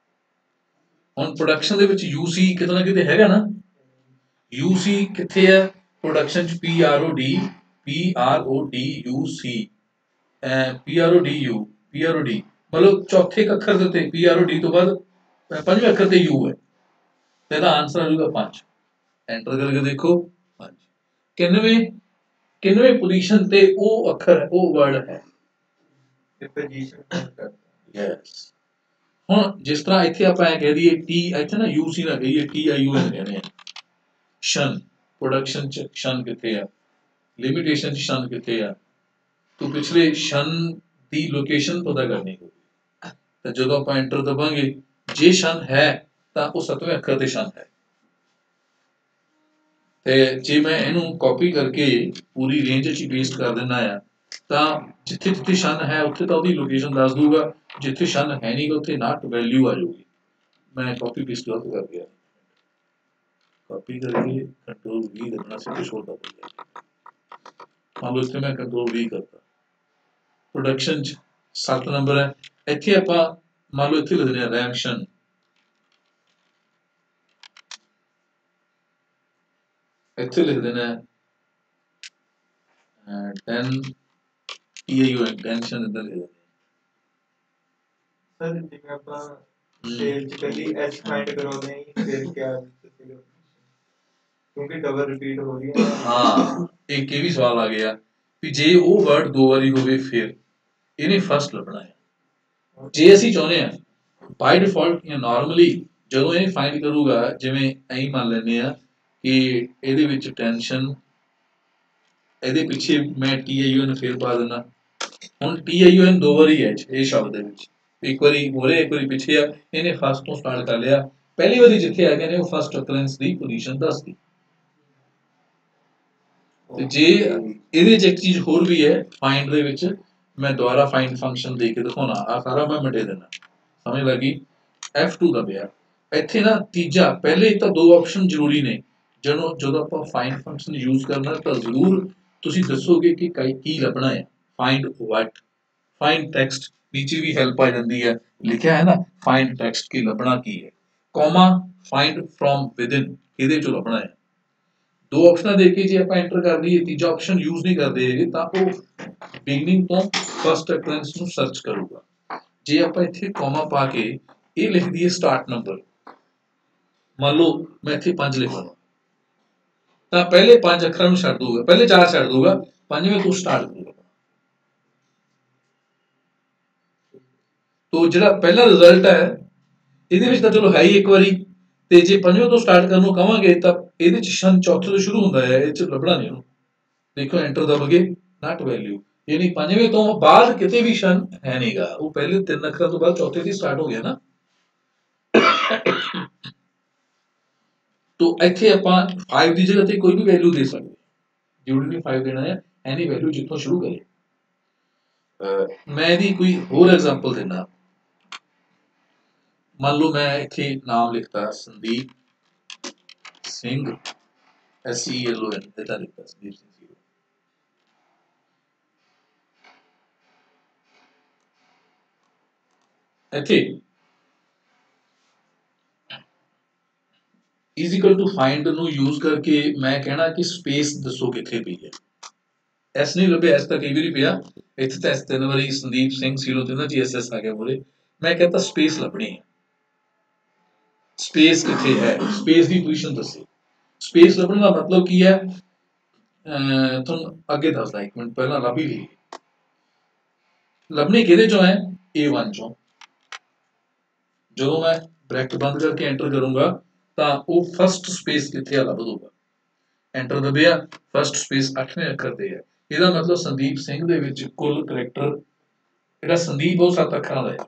ਹੁਣ ਪ੍ਰੋਡਕਸ਼ਨ ਦੇ ਵਿੱਚ UC ਕਿਤੇ ਨਾ ਕਿਤੇ ਹੈਗਾ ਨਾ UC ਕਿੱਥੇ ਹੈ ਪ੍ਰੋਡਕਸ਼ਨ ਚ PRODUC PROD ਮਤਲਬ ਚੌਥੇ ਅੱਖਰ ਦੇ ਉੱਤੇ PROD ਤੋਂ ਬਾਅਦ ਪੰਜਵੇਂ ਅੱਖਰ ਤੇ U ਹੈ ਤੇ ਇਹਦਾ ਆਨਸਰ ਆ ਜਾਊਗਾ 5 ਐਂਟਰ ਕਰਕੇ ਦੇਖੋ 5 ਕਿੰਨਵੇਂ ਪੋਜੀਸ਼ਨ ਤੇ ਉਹ ਅੱਖਰ ਹੈ ਉਹ ਵਰਡ ਹੈ ਯੈਸ ਹੁਣ ਜਿਸ ਤਰ੍ਹਾਂ ਇੱਥੇ ਆਪਾਂ ਇਹ ਕਹਿ ਦਈਏ T ਇੱਥੇ ਨਾ UC ਨਾ ਕਹੀਏ TIUN ਕਹਿੰਦੇ ਆ ਸ਼ਨ ਪ੍ਰੋਡਕਸ਼ਨ ਚ ਸ਼ਨ ਕਿੱਥੇ ਆ ਲਿਮਿਟੇਸ਼ਨ ਚ ਸ਼ਨ ਕਿੱਥੇ ਆ ਤੋ ਪਿਛਲੇ ਸ਼ਨ ਦੀ ਲੋਕੇਸ਼ਨ ਪਤਾ ਕਰਨੀ ਹੋਊਗੀ ਤਾਂ ਜਦੋਂ ਆਪਾਂ ਐਂਟਰ ਦਬਾਂਗੇ ਜੇ ਸ਼ਨ ਹੈ ਤਾਂ ਉਹ 7ਵੇਂ ਅੱਖਰ ਤੇ ਸ਼ਨ ਹੈ ਤੇ ਜੇ ਮੈਂ ਇਹਨੂੰ ਕਾਪੀ ਕਰਕੇ ਪੂਰੀ ਰੇਂਜ 'ਚ ਪੇਸਟ ਕਰ ਦਿੰਦਾ ਆ ਤਾਂ ਜਿੱਥੇ ਜਿੱਥੇ ਸ਼ਨ ਹੈ ਉੱਥੇ ਤਾਂ ਉਹਦੀ ਲੋਕੇਸ਼ਨ ਦੱਸ ਦੂਗਾ ਜਿੱਥੇ ਸ਼ਨ ਹੈ ਨਹੀਂ ਉੱਥੇ ਨਾਟ ਵੈਲਿਊ ਆ ਜਾਊਗੀ ਮੈਂ ਕਾਪੀ ਪੇਸਟ ਗਲਤ ਕਰ ਗਿਆ ਕਾਪੀ करके कंट्रोल V दबना से कुछ होता है मान लो इसमें मैं कंट्रोल V करता प्रोडक्शन 7 नंबर है ਇੱਥੇ ਆਪਾਂ ਮੰਨ ਲਓ ਇੱਥੇ ਲਿਖ ਦਿੰਦੇ ਆ ਰੈਮਸ਼ਨ ਇੱਥੇ ਲਿਖ ਦੇਣਾ 10 TIUN ਟੈਂਸ਼ਨ ਇਦਾਂ ਲਿਖ ਦਿੰਦੇ सर जिਵੇਂ ਆਪਾਂ सेल च कल्ली एच फाइंड करवाते हैं फिर क्या क्योंकि डबल रिपीट हो रही है हाँ एक ये भी सवाल आ गया भी जे ਉਹ ਵਰਡ ਦੋ ਵਾਰੀ ਹੋਵੇ ਫਿਰ ਇਹਨੇ ਫਸਟ ਲੱਭਣਾ ਹੈ ਜੇ ਅਸੀਂ ਚਾਹੁੰਦੇ ਆ ਬਾਈ ਡਿਫਾਲਟ ਜਾਂ ਨਾਰਮਲੀ ਜਦੋਂ ਇਹ ਫਾਈਂਡ ਕਰੂਗਾ ਜਿਵੇਂ ਐਂ ਮੰਨ ਲੈਂਦੇ ਆ ਕਿ ਇਹਦੇ ਵਿੱਚ ਟੈਨਸ਼ਨ ਇਹਦੇ ਪਿੱਛੇ ਮੈਂ TIUN ਫਿਰ ਪਾ ਦਿੰਦਾ ਹੁਣ TIUN ਦੋ ਵਾਰੀ ਹੈ ਇਹ ਸ਼ਬਦ ਦੇ ਵਿੱਚ ਇੱਕ ਵਾਰੀ ਮੋਰੇ ਇੱਕ ਵਾਰੀ ਪਿੱਛੇ ਆ ਇਹਨੇ ਫਸਟ ਤੋਂ ਸਟਾਰਟ ਕਰ ਲਿਆ ਪਹਿਲੀ ਵਾਰੀ ਜਿੱਥੇ ਆ ਗਏ ਨੇ ਉਹ ਫਸਟ ਅਕਰੈਂਸ ਦੀ ਪੋਜੀਸ਼ਨ ਦੱਸਦੀ ਤੇ ਜੇ ਇਹਦੇ ਚ ਇੱਕ ਚੀਜ਼ ਹੋਰ ਵੀ ਹੈ ਫਾਈਂਡ ਦੇ ਵਿੱਚ ਮੈਂ ਦੁਬਾਰਾ ਫਾਈਂਡ ਫੰਕਸ਼ਨ ਦੇ ਕੇ ਦਿਖਾਉਣਾ ਆ ਸਾਰਾ ਮੈਂ ਮਿਟੇ ਦੇਣਾ ਸਮਝ ਲੱਗੀ F2 ਦਬਿਆ ਇੱਥੇ ਨਾ ਤੀਜਾ ਪਹਿਲੇ ਤਾਂ ਦੋ ਆਪਸ਼ਨ ਜ਼ਰੂਰੀ ਨੇ ਜਦੋਂ ਆਪਾਂ ਫਾਈਂਡ ਫੰਕਸ਼ਨ ਯੂਜ਼ ਕਰਨਾ ਤਾਂ ਜ਼ਰੂਰ ਤੁਸੀਂ ਦੱਸੋਗੇ ਕਿ ਕੀ ਲੱਭਣਾ ਹੈ ਫਾਈਂਡ ਵਾਟ ਫਾਈਂਡ ਟੈਕਸਟ ਨੀਚੇ ਵੀ ਹੈਲਪ ਆ ਜਾਂਦੀ ਹੈ ਲਿਖਿਆ ਹੈ ਨਾ ਫਾਈਂਡ ਟੈਕਸਟ ਕੀ ਲੱਭਣਾ ਕੀ ਹੈ ਕੋਮਾ ਫਾਈਂਡ ਫਰੋਮ ਵਿਦਿਨ ਇਹਦੇ ਚੋਂ ਲੱਭਣਾ ਹੈ ਦੋ ਆਪਸ਼ਨਾਂ ਦੇ ਕੇ ਜੇ ਆਪਾਂ ਐਂਟਰ ਕਰ ਦਈਏ ਤੀਜਾ ਆਪਸ਼ਨ ਯੂਜ਼ ਨਹੀਂ ਕਰਦੇ ਹੈਗੇ ਤਾਂ ਉਹ ਬਿਗਨਿੰਗ ਤੋਂ ਫਸਟ ਅਕਰੈਂਸ ਨੂੰ ਸਰਚ ਕਰੂਗਾ ਜੇ ਆਪਾਂ ਇੱਥੇ ਕੋਮਾ ਪਾ ਕੇ ਇਹ ਲਿਖ ਦਈਏ ਸਟਾਰਟ ਨੰਬਰ ਮੰਨ ਲਓ ਮੈਂ ਇੱਥੇ 5 ਲਿਖਾਂ ਤਾਂ ਪਹਿਲੇ 5 ਅੱਖਰਾਂ ਨੂੰ ਛੱਡ ਦੂਗਾ ਪਹਿਲੇ 4 ਛੱਡ ਦੂਗਾ ਪੰਜਵੇਂ ਤੋਂ ਸਟਾਰਟ ਕਰੂਗਾ तो ਜਿਹੜਾ ਪਹਿਲਾ ਰਿਜ਼ਲਟ ਹੈ ਇਹਦੇ ਵਿੱਚ ਤਾਂ ਚਲੋ ਹੈ ਹੀ ਇੱਕ ਵਾਰੀ ਤੇ ਜੇ ਪੰਜਵੇਂ ਤੋਂ ਸਟਾਰਟ ਕਰਨ ਨੂੰ ਕਹਾਂਗੇ ਤਾਂ ਇਹਦੇ ਚ ਸ਼ਨ ਚੌਥੇ ਤੋਂ ਸ਼ੁਰੂ ਹੁੰਦਾ ਹੈ ਇਹ ਚ ਲੱਭਣਾ ਨਹੀਂ ਉਹਨੂੰ ਦੇਖੋ ਐਂਟਰ ਦਬਾਂਗੇ ਨਾਟ ਵੈਲਿਊ ਯਾਨੀ ਪੰਜਵੇਂ ਤੋਂ ਬਾਅਦ ਕਿਤੇ ਵੀ ਸ਼ਨ ਹੈ ਨਹੀਂਗਾ ਉਹ ਪਹਿਲੇ ਤਿੰਨ ਅੱਖਰਾਂ ਤੋਂ ਬਾਅਦ ਚੌਥੇ ਦੀ ਸਟਾਰਟ ਹੋ ਗਿਆ ਨਾ तो ਇੱਥੇ ਆਪਾਂ 5 ਦੀ ਜਗ੍ਹਾ ਤੇ ਕੋਈ ਵੀ ਵੈਲਿਊ ਦੇ ਸਕਦੇ ਜ਼ਰੂਰੀ ਨਹੀਂ 5 ਦੇਣਾ ਹੈ ਐਨੀ ਵੈਲਿਊ ਜਿੱਥੋਂ ਸ਼ੁਰੂ ਕਰੇ ਮੈਂ ਇਹਦੀ ਕੋਈ ਹੋਰ ਐਗਜ਼ਾਮਪਲ ਦੇਣਾ मान लो मैं इथे नाम लिखता संदीप सिंह SELON इतना लिखता संदीप सिंह इथे इज इक्वल टू फाइंड ਨੂੰ ਯੂਜ਼ ਕਰਕੇ मैं कहना कि स्पेस ਦੱਸੋ ਕਿੱਥੇ ਪਈ ਹੈ ਐਸ ਨਹੀਂ ਲੱਭਿਆ ਐਸ ਤਾਂ ਕਈ ਵਾਰੀ ਪਿਆ ਇੱਥੇ ਤਾਂ ਐਸ ਤਿੰਨ ਵਾਰੀ ਸੰਦੀਪ ਸਿੰਘ ਸੀਰੋ ਤੇ ਨਾ GSS ਆ ਗਿਆ ਮੋਰੇ ਮੈਂ ਕਹਿੰਦਾ ਸਪੇਸ ਲੱਭਣੀ ਹੈ स्पेस किथे है स्पेस की पोजीशन दसे स्पेस लभण का मतलब की है तुम आगे दसदा एक मिनट पहला लभ ही ली लभनी किहदे चों है A1 चों जो मैं ब्रैकेट बंद करके एंटर करूंगा तो वो फर्स्ट स्पेस किथे लभ दूगा एंटर दबिया फर्स्ट स्पेस 8वें अखर ते है ਇਹਦਾ मतलब संदीप सिंह ਦੇ ਵਿੱਚ ਕੁੱਲ ਕਰੈਕਟਰ ਜਿਹੜਾ ਸੰਦੀਪ ਉਹ 7 ਅੱਖਰਾਂ ਦਾ ਹੈ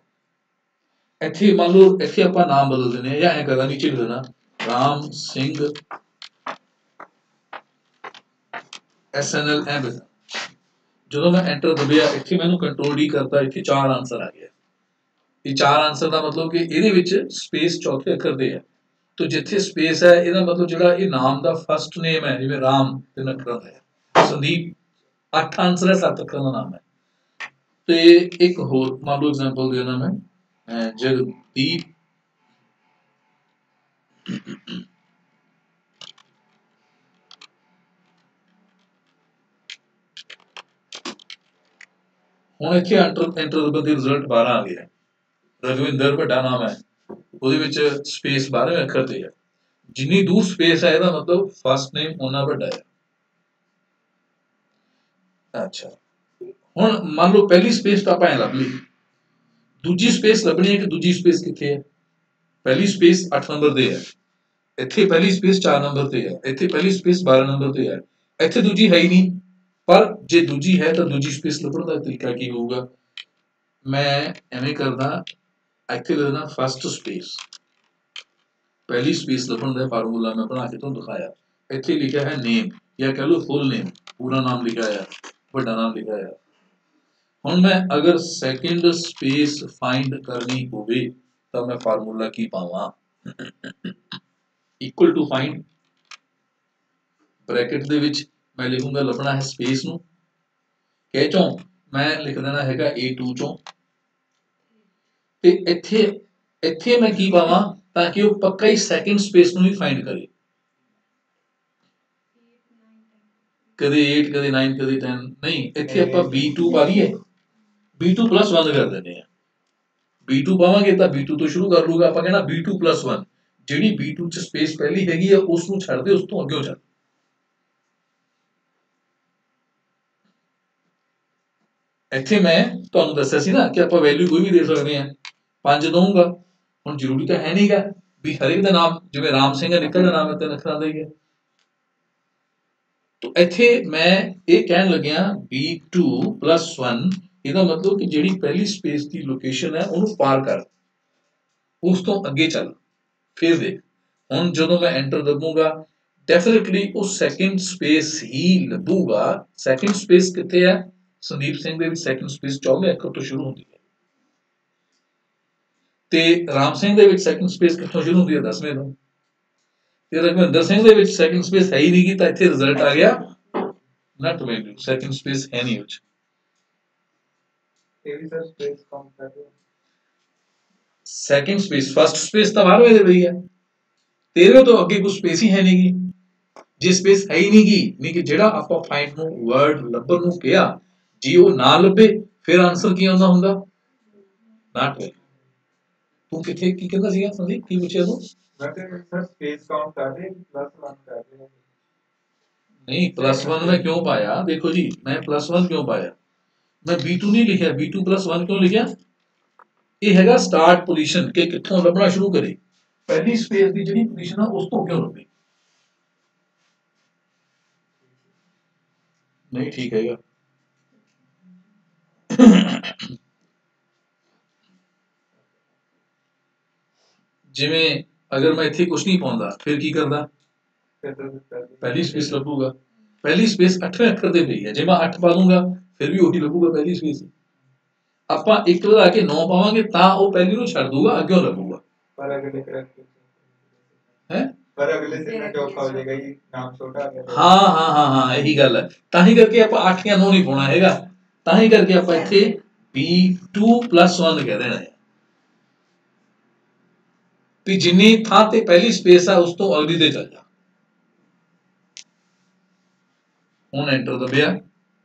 ਇੱਥੇ ਮੰਨ ਲਓ ਇੱਥੇ ਆਪਾਂ ਨਾਮ ਬਦਲ ਦਿੰਦੇ ਆ ਜਾਂ ਐ ਕਰਦਾ ਨੀਚੇ ਲਿਖ ਦੇਣਾ ਰਾਮ ਸਿੰਘ SNL ਐ ਬਸ ਜਦੋਂ ਮੈਂ ਐਂਟਰ ਦਬਿਆ ਇੱਥੇ ਮੈਨੂੰ ਕੰਟਰੋਲ D ਕਰਤਾ ਇੱਥੇ ਚਾਰ ਆਨਸਰ ਆ ਗਿਆ ਇਹ ਚਾਰ ਆਨਸਰ ਦਾ ਮਤਲਬ ਕਿ ਇਹਦੇ ਵਿੱਚ ਸਪੇਸ ਚੌਥੇ ਅੱਖਰ ਦੇ ਹੈ तो ਜਿੱਥੇ ਸਪੇਸ ਹੈ ਇਹਦਾ ਮਤਲਬ ਜਿਹੜਾ ਇਹ ਨਾਮ ਦਾ ਫਰਸਟ ਨੇਮ ਹੈ ਜਿਵੇਂ ਰਾਮ ਤਿੰਨ ਅੱਖਰਾਂ ਦਾ ਹੈ ਸੰਦੀਪ 8 ਆਨਸਰ ਹੈ 7 ਅੱਖਰਾਂ ਦਾ ਨਾਮ ਹੈ ਤੇ ਇੱਕ ਹੋਰ ਮੰਨ ਲਓ ਐਗਜ਼ਾਮਪਲ ਦੇਣਾ ਮੈਂ जगदीप ਹੁਣ ਇੱਥੇ ਐਂਟਰ ਦੇ ਰਿਜ਼ਲਟ 12 ਆ ਗਿਆ ਰਗਵਿੰਦਰ ਵੱਡਾ ਨਾਮ ਹੈ ਉਹਦੇ ਵਿੱਚ ਸਪੇਸ 12ਵੇਂ ਅੱਖਰ ਤੇ ਹੈ ਜਿੰਨੀ ਦੂਰ ਸਪੇਸ ਹੈ ਇਹਦਾ ਮਤਲਬ ਫਸਟ ਨੇਮ ਉਹਨਾਂ ਵੱਡਾ ਹੈ ਅੱਛਾ ਹੁਣ ਮੰਨ ਲਓ ਪਹਿਲੀ ਸਪੇਸ ਤਾਂ ਆਪਾਂ ਐ ਲੱਭ ਲਈ ਦੂਜੀ ਸਪੇਸ ਲੱਭਣੀ ਹੈ ਕਿ ਦੂਜੀ ਸਪੇਸ ਕਿੱਥੇ ਹੈ ਪਹਿਲੀ ਸਪੇਸ 8 ਨੰਬਰ ਤੇ ਹੈ ਇੱਥੇ ਪਹਿਲੀ ਸਪੇਸ 4 ਨੰਬਰ ਤੇ ਹੈ ਇੱਥੇ ਪਹਿਲੀ ਸਪੇਸ 12 ਨੰਬਰ ਤੇ ਹੈ ਇੱਥੇ ਦੂਜੀ ਹੈ ਹੀ ਨਹੀਂ ਪਰ ਜੇ ਦੂਜੀ ਹੈ ਤਾਂ ਦੂਜੀ ਸਪੇਸ ਲੱਭਣ ਦਾ ਤਰੀਕਾ ਕੀ ਹੋਊਗਾ ਮੈਂ ਐਵੇਂ ਕਰਦਾ ਇੱਥੇ ਲਿਖਦਾ ਫਸਟ ਸਪੇਸ ਪਹਿਲੀ ਸਪੇਸ ਲੱਭਣ ਦਾ ਫਾਰਮੂਲਾ ਮੈਂ ਬਣਾ ਕੇ ਤੁਹਾਨੂੰ ਦਿਖਾਇਆ ਇੱਥੇ ਲਿਖਿਆ ਹੈ ਨੇਮ ਜਾਂ ਕਹ ਲਓ ਫੁੱਲ ਨੇਮ ਪੂਰਾ ਨਾਮ ਲਿਖਿਆ ਹੈ ਵੱਡਾ ਨਾਮ ਲਿਖਿਆ ਹੈ ਹੁਣ मैं अगर सेकंड स्पेस फाइंड करनी होवे तो मैं फार्मूला की पावां इक्वल टू फाइंड ब्रैकेट दे विच मैं लिखूंगा लभना है स्पेस नु कह चों मैं लिख देना हैगा A2 चों ते इत्थे इत्थे मैं की पावां ताकि वो पक्का ही सेकंड स्पेस नु ही फाइंड करे कदे 8 कदे 9 कदे 10 नहीं इत्थे आपां B2 पा लईए B2 प्लस बंद कर देने हैं B2 ਪਾਵਾਂਗੇ ਤਾਂ B2 ਤੋਂ ਸ਼ੁਰੂ ਕਰ ਲੂਗਾ, ਆਪਾਂ ਕਹਿਣਾ B2+1, ਜਿਹੜੀ B2 ਚ ਸਪੇਸ ਪਹਿਲੀ ਹੈਗੀ ਆ ਉਸ ਨੂੰ ਛੱਡ ਦੇ, ਉਸ ਤੋਂ ਅੱਗੇ ਚੱਲ। ਇੱਥੇ ਮੈਂ ਤੁਹਾਨੂੰ ਦੱਸਿਆ ਸੀ ਨਾ ਕਿ ਆਪਾਂ ਵੈਲਿਊ ਕੋਈ ਵੀ ਦੇ ਸਕਦੇ ਹਾਂ। 5 ਦਊਂਗਾ, ਹੁਣ ਜ਼ਰੂਰੀ ਤਾਂ ਹੈ ਨਹੀਂਗਾ ਵੀ ਹਰੇਕ ਦਾ ਨਾਮ ਜਿਵੇਂ ਰਾਮ ਸਿੰਘ ਹੈ, ਨਿੱਕਲ ਦਾ ਨਾਮ ਹੈ 3 ਅੱਖਰਾਂ ਦਾ ਹੀ ਹੈ। तो इत्थे मैं ये कहन लग्या B2+1, ਇਹਦਾ मतलब कि ਜਿਹੜੀ पहली स्पेस की लोकेशन है ਉਹਨੂੰ पार कर, उस तो अगे चल, फिर देख। ਹੁਣ ਜਦੋਂ मैं एंटर दबूंगा डेफिनेटली उस सैकेंड स्पेस ही ਲੱਭੂਗਾ। सैकेंड स्पेस कितने है संदीप सिंह ਦੇ ਵਿੱਚ सैकेंड स्पेस 14वें ਅੱਖਰ ਤੋਂ ਸ਼ੁਰੂ ਹੁੰਦੀ ਹੈ ਤੇ ਰਾਮ ਸਿੰਘ ਦੇ ਵਿੱਚ सैकेंड स्पेस ਕਿੱਥੋਂ ਸ਼ੁਰੂ ਹੁੰਦੀ ਹੈ 10ਵੇਂ ਤੋਂ। ਤੇ ਰਘਵਿੰਦਰ ਸਿੰਘ ਦੇ ਵਿੱਚ ਸੈਕਿੰਡ ਸਪੇਸ ਹੈ ਹੀ ਨਹੀਂ ਗੀ, ਤਾਂ ਇੱਥੇ ਰਿਜ਼ਲਟ ਆ ਗਿਆ ਨਟ ਵੈਲਿਊ, ਸੈਕਿੰਡ ਸਪੇਸ ਹੈ ਨਹੀਂ ਉੱਚ। ਇਹ ਵੀ ਸਰ ਸਪੇਸ ਕਾਊਂਟ ਕਰਦੇ ਹਾਂ। ਸੈਕਿੰਡ ਸਪੇਸ, ਫਸਟ ਸਪੇਸ ਤਾਂ 12ਵੇਂ ਦੇ ਰਹੀ ਹੈ, 13ਵੇਂ ਤੋਂ ਅੱਗੇ ਕੋਈ ਸਪੇਸ ਹੀ ਹੈ ਨਹੀਂ ਗੀ। ਜੇ ਸਪੇਸ ਹੈ ਹੀ ਨਹੀਂ ਗੀ, ਨਹੀਂ ਕਿ ਜਿਹੜਾ ਆਪਾਂ ਫਾਈਂਡ ਨੂੰ ਵਰਡ ਲੱਭਣ ਨੂੰ ਕਿਹਾ, ਜੇ ਉਹ ਨਾ ਲੱਭੇ ਫਿਰ ਆਨਸਰ ਕੀ ਆਉਂਦਾ ਹੁੰਦਾ ਨਟ ਵੈਲਿਊ। ਤੂੰ ਕਿੱਥੇ ਕੀ ਕਹਿੰਦਾ ਸੀਗਾ ਸੰਦੀਪ, ਕੀ ਪੁੱਛਿਆ ਤੂੰ? सर स्पेस काउंट कर रहे +1 कर रहे हैं। नहीं +1 में क्यों पाया, देखो जी मैं +1 क्यों पाया, मैं B2 नहीं लिखा, B2+1 क्यों लिखा? ये हैगा स्टार्ट पोजीशन के कित्थों लभना शुरू करे, पहली स्पेस की जिहड़ी पोजीशन है उस तो क्यों लभे। नहीं ठीक हैगा। जिवें अगर मैं इत्थे कुछ नहीं पाਉਂਦਾ फिर की करदा, पहली स्पेस लभूगा। पहली स्पेस 8वें अखर ते पई है, जे मैं 8 पा दूंगा फिर भी वही लभूगा पहली स्पेस। ਆਪਾਂ 1 ਵਧਾ ਕੇ 9 ਪਾਵਾਂਗੇ ਤਾਂ ਉਹ ਪਹਿਲੀ ਨੂੰ ਛੱਡ ਦੂਗਾ, ਅੱਗੇ ਲੱਭੂਗਾ। पर अगले हैं पर अगले से में चौथा हो जाएगा, ये नाम छोटा आ गया। हाँ यही गल है, ताही करके ਆਪਾਂ 8 ਜਾਂ 9 नहीं पाਉਣਾ ਹੈਗਾ, ताही करके ਆਪਾਂ ਇੱਥੇ B2+1 ਕਹਿ ਦੇਣਾ है ਵੀ ਜਿੰਨੀ ਥਾਂ ਤੇ ਪਹਿਲੀ ਸਪੇਸ ਆ ਉਸ ਤੋਂ ਅਗਲੀ ਤੇ ਚੱਲ ਜਾ। ਹੁਣ ਐਂਟਰ ਦਬਿਆ,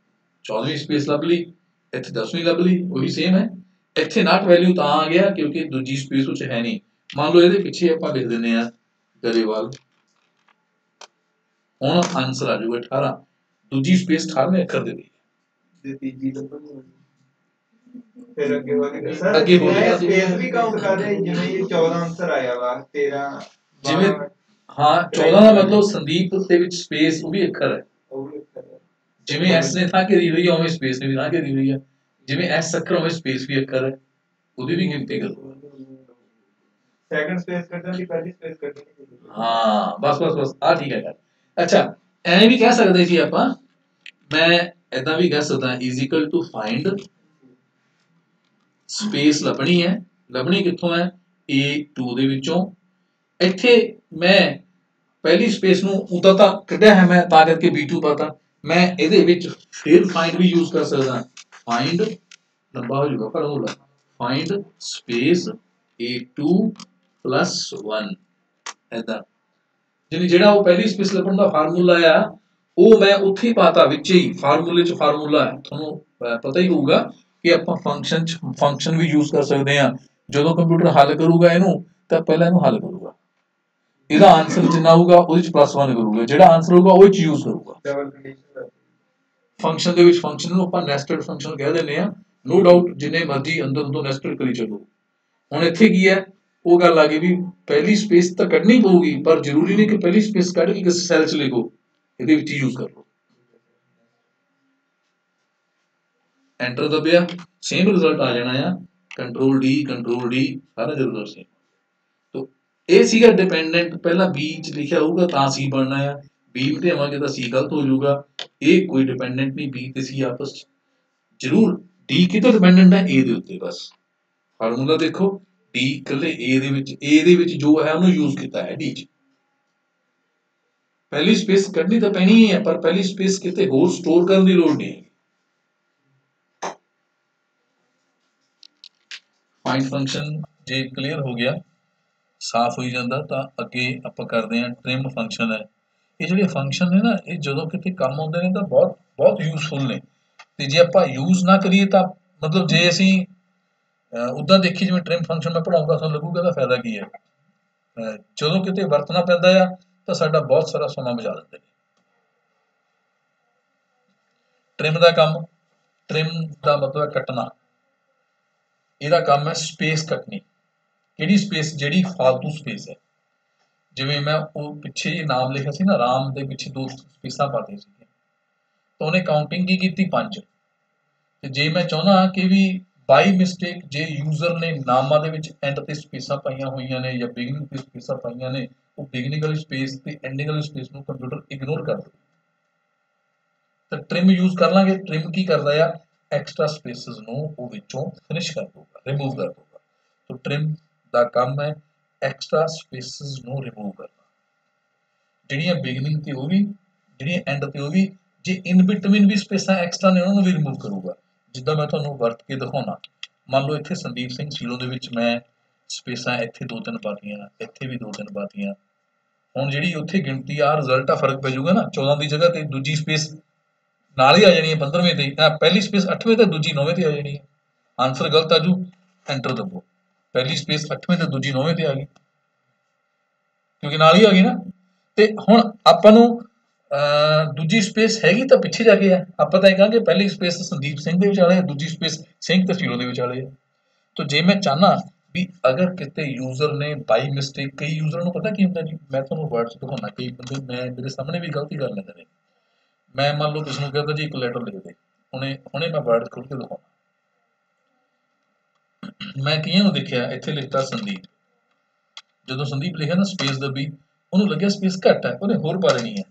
14ਵੀਂ ਸਪੇਸ ਲੱਭ ਲਈ, ਇੱਥੇ 10ਵੀਂ ਲੱਭ ਲਈ, ਉਹੀ ਸੇਮ ਹੈ। ਇੱਥੇ ਨਾਟ ਵੈਲਿਊ ਤਾਂ ਆ ਗਿਆ ਕਿਉਂਕਿ ਦੂਜੀ ਸਪੇਸ ਵਿੱਚ ਹੈ ਨਹੀਂ। ਮੰਨ ਲਓ ਇਹਦੇ ਪਿੱਛੇ ਆਪਾਂ ਲਿਖ ਦਿੰਦੇ ਆ ਗਰੇਵਾਲ, ਹੁਣ ਆਨਸਰ ਆ ਜਾਊਗਾ 18, ਦੂਜੀ ਸਪੇਸ 18ਵੇਂ ਅੱਖਰ ਦੇ ਦੀ। ਜੇ ਤੀਜੀ ਲੱਭਣੀ फिर अगे हो गया सर, ਅੱਗੇ ਹੋ ਗਿਆ स्पेस भी काउंट कर रहे हैं, जिवें ये 14 आंसर आया वा 13 ਜਿਵੇਂ ਹਾਂ 14 ਦਾ ਮਤਲਬ ਸੰਦੀਪ ਦੇ ਵਿੱਚ ਸਪੇਸ ਉਹ ਵੀ ਅੱਖਰ ਹੈ, ਉਹ ਵੀ ਅੱਖਰ ਹੈ। ਜਿਵੇਂ ਐਸ ਨੇ ਥਾਂ ਘੇਰੀ ਹੋਈ ਹੈ ਉਵੇਂ ਸਪੇਸ ਨੇ ਵੀ ਥਾਂ ਘੇਰੀ ਹੋਈ ਹੈ, ਜਿਵੇਂ ਐਸ ਅੱਖਰ ਉਵੇਂ ਸਪੇਸ ਵੀ ਅੱਖਰ ਹੈ, ਉਹਦੀ ਵੀ ਗਿਣਤੀ ਕਰੋ। सेकंड स्पेस करते हैं, पहली स्पेस करते हैं। हाँ बस आ ठीक है। अच्छा ਐਂ ਵੀ ਕਹਿ ਸਕਦੇ ਸੀ ਆਪਾਂ, ਮੈਂ ਇਦਾਂ ਵੀ ਕਹਿ ਸਕਦਾ is equal to find space ਲੱਭਣੀ ਹੈ, ਲੱਭਣੀ ਕਿੱਥੋਂ ਹੈ A2 ਦੇ ਵਿੱਚੋਂ। ਇੱਥੇ ਮੈਂ ਪਹਿਲੀ ਸਪੇਸ ਨੂੰ ਉਦਾਂ ਤਾਂ ਕੱਢਿਆ ਹੈ ਮੈਂ, ਤਾਂ ਕਰਕੇ B2 ਪਾਤਾ। ਮੈਂ ਇਹਦੇ ਵਿੱਚ ਫਿਰ ਫਾਈਂਡ ਵੀ ਯੂਜ਼ ਕਰ ਸਕਦਾ, ਫਾਈਂਡ ਲੰਬਾ ਹੋ ਜਾਊਗਾ ਫਾਰਮੂਲਾ, ਫਾਈਂਡ ਸਪੇਸ A2+1 ऐदा, यानी जेड़ा वो पहली स्पेस लभण दा फार्मूला आ वो मैं उत्थे ही पाता, विच ही फार्मूले च फार्मूला है, तुहानू पता ही होगा कि आपां फंक्शन भी यूज कर सकते हैं। जदों कंप्यूटर हल करूगा इनू तां पहला इनू हल करूगा, इहदा आंसर जिन्ना होगा उहदे च +1 करूगा, जेड़ा आंसर होगा ओह च यूज करूगा। डबल कंडीशन फंक्शन दे विच फंक्शन नू आपां नेस्टेड फंक्शन कह दिंदे आ, नो डाउट जिन्ने मर्जी अंदर तो नेस्टेड करी चलो। हुण इत्थे की है वो गल आ गई भी पहली स्पेस तो कढ़नी पऊगी, पर जरूरी नहीं कि पहली स्पेस कढ़ के किसी सैल च लिखो, ये यूज कर लो। एंटर दबिया सेम रिजल्ट आ जाना है, कंट्रोल डी सारा रिजल्ट सेम। तो ये सीगा डिपेंडेंट, पहला बी च लिखा होगा तां सी बनना है, बी मिटावांगे तो सी गलत हो जाऊगा। ये कोई डिपेंडेंट नहीं, बी ते सी आपस जरूर, डी किते डिपेंडेंट है ए दे उत्ते, बस फार्मूला देखो डी कल्ले ए दे विच जो है उन्होंने यूज किया है डी च। पहली स्पेस कढ़नी तो पैनी ही है, पर पहली स्पेस किते होर स्टोर करने की लोड़ नहीं है। फाइंड फंक्शन जे क्लियर हो गया, साफ हो जाता, तो अगे आपां करदे हां ट्रिम फंक्शन है। ये जिहड़े फंक्शन ने ना, ये जदों किते काम आउंदे ने तां बहुत यूजफुल ने, ते जे आपां यूज ना करिए तां मतलब जे असीं ਉੱਦਾਂ ਦੇਖੀ ਜਿਵੇਂ ਟ੍ਰਿਮ ਫੰਕਸ਼ਨ ਮੈਂ ਪੜ੍ਹਾਉਂਗਾ ਤੁਹਾਨੂੰ ਲੱਗੂਗਾ ਇਹਦਾ ਫਾਇਦਾ ਕੀ ਹੈ। ਜਦੋਂ ਕਿਤੇ ਵਰਤਣਾ ਪੈਂਦਾ ਆ ਤਾਂ ਸਾਡਾ ਬਹੁਤ ਸਾਰਾ ਸਮਾਂ ਬਚਾ ਦਿੰਦੇ ਨੇ। ਟ੍ਰਿਮ ਦਾ ਕੰਮ, ਟ੍ਰਿਮ ਦਾ ਮਤਲਬ ਹੈ ਕੱਟਣਾ, ਇਹਦਾ ਕੰਮ ਹੈ ਸਪੇਸ ਕੱਟਣੀ। ਕਿਹੜੀ ਸਪੇਸ? ਜਿਹੜੀ ਫਾਲਤੂ ਸਪੇਸ ਹੈ। ਜਿਵੇਂ ਮੈਂ ਉਹ ਪਿੱਛੇ ਜਿਹੇ ਨਾਮ ਲਿਖਿਆ ਸੀ ਨਾ, ਰਾਮ ਦੇ ਪਿੱਛੇ 2 ਸਪੇਸਾਂ ਪਾਤੀਆਂ ਸੀ, ਤਾਂ ਉਹਨੇ ਕਾਊਂਟਿੰਗ ਕੀ ਕੀਤੀ 5। ਤੇ ਜੇ ਮੈਂ ਚਾਹੁੰਦਾ ਕਿ ਵੀ ਬਾਈ ਮਿਸਟੇਕ ਜੇ ਯੂਜ਼ਰ ਨੇ ਨਾਮਾਂ ਦੇ ਵਿੱਚ ਐਂਡ ਤੇ ਸਪੇਸਾਂ ਪਾਈਆਂ ਹੋਈਆਂ ਨੇ ਜਾਂ ਬਿਗਨਿੰਗ ਤੇ ਸਪੇਸਾਂ ਪਾਈਆਂ ਨੇ, ਉਹ ਬਿਗਨਿੰਗ ਵਾਲੀ ਸਪੇਸ ਤੇ ਐਂਡਿੰਗ ਵਾਲੀ ਸਪੇਸ ਨੂੰ ਕੰਪਿਊਟਰ ਇਗਨੋਰ ਕਰ ਦੇ। ਤਾਂ ਟ੍ਰਿਮ ਯੂਜ਼ ਕਰ ਲਾਂਗੇ। ਟ੍ਰਿਮ ਕੀ ਕਰਦਾ ਆ? ਐਕਸਟਰਾ ਸਪੇਸਿਸ ਨੂੰ ਉਹ ਵਿੱਚੋਂ ਫਿਨਿਸ਼ ਕਰ ਦਊਗਾ, ਰਿਮੂਵ ਕਰ ਦਊਗਾ। ਤਾਂ ਟ੍ਰਿਮ ਦਾ ਕੰਮ ਹੈ ਐਕਸਟਰਾ ਸਪੇਸਿਸ ਨੂੰ ਰਿਮੂਵ ਕਰਨਾ, ਜਿਹੜੀਆਂ ਬਿਗਨਿੰਗ ਤੇ ਉਹ ਵੀ, ਜਿਹੜੀਆਂ ਐਂਡ ਤੇ ਉਹ ਵੀ, ਜੇ ਇਨ ਬਿਟਵੀਨ ਵੀ ਸਪੇਸਾਂ ਐਕਸਟਰਾ ਨੇ ਉਹਨਾਂ ਨੂੰ ਵੀ ਰਿਮੂਵ ਕਰੂਗਾ। ਜਿੱਦਾਂ ਮੈਂ ਤੁਹਾਨੂੰ ਵਰਤ ਕੇ ਦਿਖਾਉਣਾ, ਮੰਨ ਲਓ ਇੱਥੇ ਸੰਦੀਪ ਸਿੰਘ ਸੀਲੋ ਦੇ ਵਿੱਚ ਮੈਂ ਸਪੇਸਾਂ ਇੱਥੇ 2-3 ਪਾਤੀਆਂ, ਇੱਥੇ ਵੀ 2-3 ਪਾਤੀਆਂ। ਹੁਣ ਜਿਹੜੀ ਉੱਥੇ ਗਿਣਤੀ ਆ ਰਿਜ਼ਲਟ ਆ ਫਰਕ ਪੈ ਜਾਊਗਾ ਨਾ, 14 ਦੀ ਜਗ੍ਹਾ ਤੇ ਦੂਜੀ ਸਪੇਸ ਨਾਲ ਹੀ ਆ ਜਾਣੀ ਹੈ 15ਵੇਂ ਤੇ, ਪਹਿਲੀ ਸਪੇਸ 8ਵੇਂ ਤੇ ਦੂਜੀ 9ਵੇਂ ਤੇ ਆ ਜਾਣੀ ਹੈ। ਆਨਸਰ ਗਲਤ ਆ ਜੂ, ਐਂਟਰ ਦਬੋ। ਪਹਿਲੀ ਸਪੇਸ 8ਵੇਂ ਤੇ ਦੂਜੀ 9ਵੇਂ ਤੇ ਆ ਗਈ, ਕਿਉਂਕਿ ਨਾਲ ਹੀ ਆ ਗਈ ਨਾ। ਤੇ ਹੁਣ ਆਪਾਂ ਨੂੰ ਦੂਜੀ ਸਪੇਸ ਹੈਗੀ ਤਾਂ ਪਿੱਛੇ ਜਾ ਕੇ ਆ, ਆਪਾਂ ਤਾਂ ਇਹ ਕਹਾਂਗੇ ਪਹਿਲੀ ਸਪੇਸ ਸੰਦੀਪ ਸਿੰਘ ਦੇ ਵਿਚਾਲੇ, ਦੂਜੀ ਸਪੇਸ ਸਿੰਘ ਤੇ ਸੀਰੋ ਦੇ ਵਿਚਾਲੇ ਆ। ਤਾਂ ਜੇ ਮੈਂ ਚਾਹਨਾ ਵੀ ਅਗਰ ਕਿਤੇ ਯੂਜ਼ਰ ਨੇ ਬਾਈ ਮਿਸਟੇਕ, ਕਈ ਯੂਜ਼ਰ ਨੂੰ ਪਤਾ ਕੀ ਹੁੰਦਾ ਜੀ, ਮੈਂ ਤੁਹਾਨੂੰ ਵਰਡਸ ਦਿਖਾਉਣਾ, ਕਈ ਬੰਦੇ ਮੇਰੇ ਸਾਹਮਣੇ ਵੀ ਗਲਤੀ ਕਰ ਲੈਂਦੇ ਨੇ। ਮੈਂ ਮੰਨ ਲਓ ਕਿਸ ਨੂੰ ਕਹਿੰਦਾ ਜੀ ਇੱਕ ਲੈਟਰ ਲਿਖ ਦੇ, ਹੁਣੇ ਮੈਂ ਵਰਡ ਖੋਲ ਕੇ ਦਿਖਾਉਣਾ। ਮੈਂ ਕਈਆਂ ਨੂੰ ਦੇਖਿਆ ਇੱਥੇ ਲਿਖਤਾ ਸੰਦੀਪ, ਜਦੋਂ ਸੰਦੀਪ ਲਿਖਿਆ ਨਾ ਸਪੇਸ ਦੱਬੀ, ਉਹਨੂੰ ਲੱਗਿਆ ਸਪੇਸ ਘੱਟ ਹੈ, ਉਹਨੇ ਹੋਰ ਪਾ ਦੇਣੀ ਹੈ।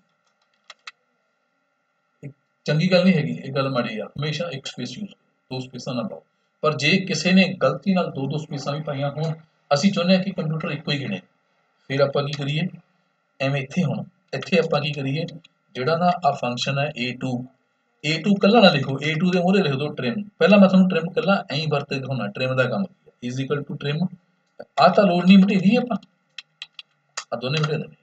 ਚੰਗੀ ਗੱਲ ਨਹੀਂ ਹੈਗੀ, ਇਹ ਗੱਲ ਮਾੜੀ ਆ। ਹਮੇਸ਼ਾ ਇੱਕ ਸਪੇਸ ਯੂਜ਼ ਕਰੋ, 2 ਸਪੇਸਾਂ ਨਾ ਪਾਓ। ਪਰ ਜੇ ਕਿਸੇ ਨੇ ਗਲਤੀ ਨਾਲ 2-2 ਸਪੇਸਾਂ ਵੀ ਪਾਈਆਂ ਹੋਣ, ਅਸੀਂ ਚਾਹੁੰਦੇ ਹਾਂ ਕਿ ਕੰਪਿਊਟਰ ਇੱਕੋ ਹੀ ਗਿਣੇ, ਫਿਰ ਆਪਾਂ ਕੀ ਕਰੀਏ? ਐਵੇਂ ਇੱਥੇ ਹੁਣ ਇੱਥੇ ਆਪਾਂ ਕੀ ਕਰੀਏ, ਜਿਹੜਾ ਨਾ ਆ ਫੰਕਸ਼ਨ ਹੈ A2 ਕੱਲਾ ਨਾ ਲਿਖੋ, A2 ਦੇ ਮੂਹਰੇ ਲਿਖ ਦਿਓ ਟ੍ਰਿਮ। ਪਹਿਲਾਂ ਮੈਂ ਤੁਹਾਨੂੰ ਟ੍ਰਿਮ ਕੱਲਾ ਐਂ ਹੀ ਵਰਤ ਕੇ ਦਿਖਾਉਣਾ, ਟ੍ਰਿਮ ਦਾ ਕੰਮ ਇਜ਼ ਇਕੁਅਲ ਟੂ ਟ੍ਰਿਮ। ਆਹ ਤਾਂ ਲੋੜ ਨਹੀਂ ਮਟੇਰੀ, ਆਪਾਂ ਆ ਦੋਨੇ ਮਟੇ ਦੇਣੇ।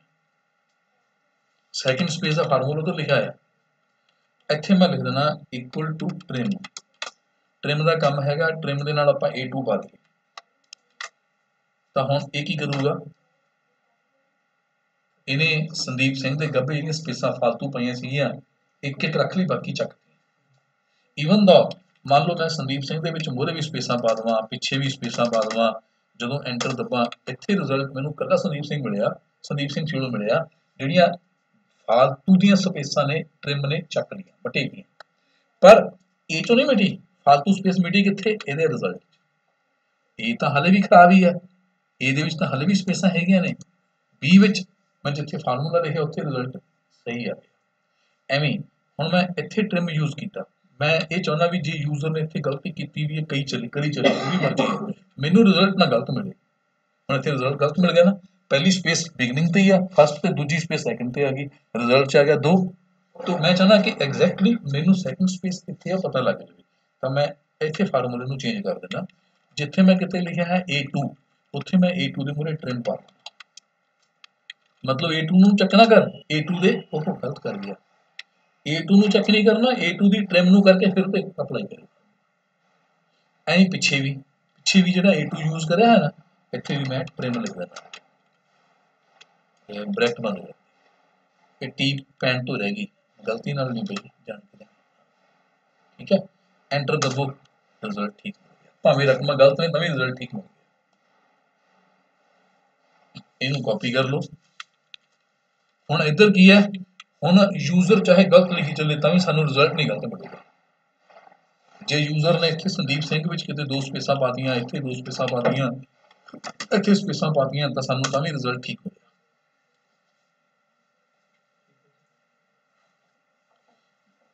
ਸੈਕਿੰਡ ਸਪੇਸ ਦਾ ਫਾਰਮੂਲਾ ਤੋਂ ਲਿਖਿਆ ਹੈ, ਇੱਥੇ ਮੈਂ ਲਿਖ ਦੇਣਾ ਇਕੁਅਲ ਟੂ ਟ੍ਰਿਮ। ਟ੍ਰਿਮ ਦਾ ਕੰਮ ਹੈਗਾ, ਟ੍ਰਿਮ ਦੇ ਨਾਲ ਆਪਾਂ A2 ਪਾ ਦਈਏ। ਤਾਂ ਹੁਣ ਇਹ ਕੀ ਕਰੂਗਾ? ਇਹਨੇ ਸੰਦੀਪ ਸਿੰਘ ਦੇ ਗੱਭੇ ਜਿਹੜੀਆਂ ਸਪੇਸਾਂ ਫਾਲਤੂ ਪਈਆਂ ਸੀਗੀਆਂ, ਇੱਕ ਇੱਕ ਰੱਖ ਲਈ, ਬਾਕੀ ਚੱਕ। ਈਵਨ ਦਾ ਮੰਨ ਲਓ ਮੈਂ ਸੰਦੀਪ ਸਿੰਘ ਦੇ ਵਿੱਚ ਮੂਹਰੇ ਵੀ ਸਪੇਸਾਂ ਪਾ ਦੇਵਾਂ, ਪਿੱਛੇ ਵੀ ਸਪੇਸਾਂ ਪਾ ਦੇਵਾਂ, ਜਦੋਂ ਐਂਟਰ ਦੱਬਾਂ ਇੱਥੇ ਰਿਜ਼ਲਟ ਮੈਨੂੰ ਕੱਲਾ ਸੰਦੀਪ ਸਿੰਘ ਮਿਲਿਆ, ਸੰਦੀਪ ਸਿੰਘ ਸੀਲੋ ਮਿਲਿਆ। ਜਿਹੜੀਆਂ ਫਾਲਤੂ ਦੀਆਂ ਸਪੇਸਾਂ ਨੇ ਟ੍ਰਿਮ ਨੇ ਚੱਕ ਲਈਆਂ, ਮਟੇ ਗਈਆਂ। ਪਰ ਇਹ ਚੋਂ ਨਹੀਂ ਮਿਟੀ, ਫਾਲਤੂ ਸਪੇਸ ਮਿਟੀ ਕਿੱਥੇ? ਇਹਦੇ ਰਿਜ਼ਲਟ। ਇਹ ਤਾਂ ਹਲੇ ਵੀ ਖਰਾਬ ਹੀ ਆ, ਇਹਦੇ ਵਿੱਚ ਤਾਂ ਹਲੇ ਵੀ ਸਪੇਸਾਂ ਹੈਗੀਆਂ ਨੇ। B ਵਿੱਚ ਮੈਂ ਜਿੱਥੇ ਫਾਰਮੂਲਾ ਲਿਖਿਆ ਉੱਥੇ ਰਿਜ਼ਲਟ ਸਹੀ ਆ। ਐਵੇਂ ਹੁਣ ਮੈਂ ਇੱਥੇ ਟ੍ਰਿਮ ਯੂਜ਼ ਕੀਤਾ, ਮੈਂ ਇਹ ਚਾਹੁੰਦਾ ਵੀ ਜੇ ਯੂਜ਼ਰ ਨੇ ਇੱਥੇ ਗਲਤੀ ਕੀਤੀ ਵੀ ਹੈ, ਕਰੀ ਚਲੀ ਉਹਦੀ ਮਰਜ਼ੀ ਹੈ, ਮੈਨੂੰ ਰਿਜ਼ਲਟ ਨਾ ਗਲਤ ਮਿਲੇ। ਹੁਣ ਇੱਥੇ ਰਿਜ਼ਲਟ ਗਲਤ ਮਿਲ ਗਿਆ ਨਾ, ਪਹਿਲੀ ਸਪੇਸ ਬਿਗਨਿੰਗ ਤੇ ਹੀ ਆ, ਫਸਟ ਤੇ ਦੂਜੀ ਸਪੇਸ ਸੈਕਿੰਡ ਤੇ ਆ ਗਈ, ਰਿਜ਼ਲਟ 'ਚ ਆ ਗਿਆ 2। ਤਾਂ ਮੈਂ ਚਾਹੁੰਦਾ ਕਿ ਐਗਜ਼ੈਕਟਲੀ ਮੈਨੂੰ ਸੈਕਿੰਡ ਸਪੇਸ ਕਿੱਥੇ ਆ ਪਤਾ ਲੱਗ ਜਾਵੇ, ਤਾਂ ਮੈਂ ਇੱਥੇ ਫਾਰਮੂਲੇ ਨੂੰ ਚੇਂਜ ਕਰ ਦੇਣਾ। ਜਿੱਥੇ ਮੈਂ ਕਿਤੇ ਲਿਖਿਆ ਹੈ A2, ਉੱਥੇ ਮੈਂ A2 ਦੇ ਮੂਹਰੇ ਟ੍ਰਿਮ ਪਾ ਦੇਣਾ। ਮਤਲਬ A2 ਨੂੰ ਚੱਕ ਨਾ ਕਰ, A2 ਦੇ ਉਹ ਗਲਤ ਕਰ ਗਿਆ, A2 ਨੂੰ ਚੱਕ ਨਹੀਂ ਕਰਨਾ, A2 ਦੀ ਟ੍ਰਿਮ ਨੂੰ ਕਰਕੇ ਫਿਰ ਤੇ ਅਪਲਾਈ ਕਰੇ। ਐਂ ਪਿੱਛੇ ਵੀ ਜਿਹੜਾ A2 ਯੂਜ਼ ਕਰਿਆ ਹੈ ਨਾ, ਇੱਥੇ ਵੀ ਮੈਂ ਟ੍ਰਿਮ ਲਿਖ ਦੇਣਾ, ਬ੍ਰੈਕਟ ਬੰਦ ਕਰ। ਇਹ ਟੀ ਪੈਨ ਤੋਂ ਰਹਿ ਗਈ, ਗਲਤੀ ਨਾਲ ਨਹੀਂ ਪਈ, ਜਾਣ ਕੇ। ਠੀਕ ਹੈ, ਐਂਟਰ ਦਬੋ, ਰਿਜ਼ਲਟ ਠੀਕ ਮਿਲ ਗਿਆ। ਭਾਵੇਂ ਰਕਮਾਂ ਗਲਤ ਨੇ ਤਾਂ ਵੀ ਰਿਜ਼ਲਟ ਠੀਕ ਮਿਲ ਗਿਆ। ਇਹਨੂੰ ਕਾਪੀ ਕਰ ਲਓ। ਹੁਣ ਇੱਧਰ ਕੀ ਹੈ, ਹੁਣ ਯੂਜ਼ਰ ਚਾਹੇ ਗਲਤ ਲਿਖੀ ਚੱਲੇ ਤਾਂ ਵੀ ਸਾਨੂੰ ਰਿਜ਼ਲਟ ਨਹੀਂ ਗਲਤ ਮਿਲੇਗਾ। ਜੇ ਯੂਜ਼ਰ ਨੇ ਇੱਥੇ ਸੰਦੀਪ ਸਿੰਘ ਵਿੱਚ ਕਿਤੇ 2 ਸਪੇਸਾਂ ਪਾਤੀਆਂ, ਇੱਥੇ 2 ਸਪੇਸਾਂ ਪਾਤੀਆਂ, ਇੱਥੇ ਸਪੇਸਾਂ ਪਾਤੀਆਂ, ਤਾਂ ਸਾਨੂੰ ਤਾਂ ਵੀ ਰਿਜ਼ਲਟ ਠੀਕ ਮਿਲੇਗਾ।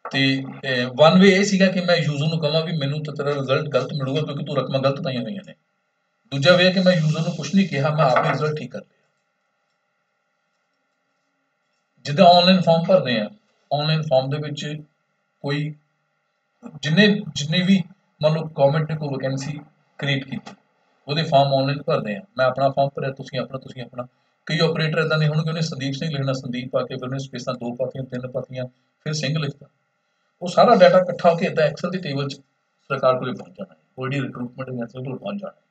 ਤੇ ਵਨ ਵੇ ਇਹ ਸੀਗਾ ਕਿ ਮੈਂ ਯੂਜ਼ਰ ਨੂੰ ਕਹਾਂ ਵੀ ਮੈਨੂੰ ਤਾਂ ਤੇਰਾ ਰਿਜ਼ਲਟ ਗਲਤ ਮਿਲੂਗਾ ਕਿਉਂਕਿ ਤੂੰ ਰਕਮਾਂ ਗਲਤ ਪਾਈਆਂ ਹੋਈਆਂ ਨੇ। ਦੂਜਾ ਵੇ ਕਿ ਮੈਂ ਯੂਜ਼ਰ ਨੂੰ ਕੁਝ ਨਹੀਂ ਕਿਹਾ, ਮੈਂ ਆਪੇ ਰਿਜ਼ਲਟ ਠੀਕ ਕਰ ਲਿਆ। ਜਿੱਦਾਂ ਆਨਲਾਈਨ ਫਾਰਮ ਭਰਦੇ ਆ, ਆਨਲਾਈਨ ਫਾਰਮ ਦੇ ਵਿੱਚ ਕੋਈ ਜਿੰਨੇ ਵੀ ਮੰਨ ਲਓ ਗਵਰਨਮੈਂਟ ਨੇ ਕੋਈ ਵੈਕੈਂਸੀ ਕ੍ਰੀਏਟ ਕੀਤੀ, ਉਹਦੇ ਫਾਰਮ ਆਨਲਾਈਨ ਭਰਦੇ ਆ। ਮੈਂ ਆਪਣਾ ਫਾਰਮ ਭਰਿਆ, ਤੁਸੀਂ ਆਪਣਾ। ਕਈ ਆਪਰੇਟਰ ਇੱਦਾਂ ਦੇ ਹੋਣਗੇ, ਉਹਨੇ ਸੰਦੀਪ ਸਿੰਘ ਲਿਖਣਾ, ਸੰਦੀਪ ਪਾ ਕੇ ਫਿਰ ਉਹਨੇ ਸਪੇਸਾਂ 2 ਪਾਤੀਆਂ, 3 ਪਾਤੀਆਂ, ਫਿਰ ਸਿੰਘ ਲਿਖਤਾ। ਉਹ ਸਾਰਾ ਡਾਟਾ ਇਕੱਠਾ ਹੋ ਕੇ ਇੱਦਾਂ ਐਕਸਲ ਦੀ ਟੇਬਲ 'ਚ ਸਰਕਾਰ ਕੋਲੇ ਪਹੁੰਚ ਜਾਣਾ। ਉਹ ਜਿਹੜੀ ਰਿਕਰੂਟਮੈਂਟ ਏਜੰਸੀ ਕੋਲ ਪਹੁੰਚ ਜਾਣਾ।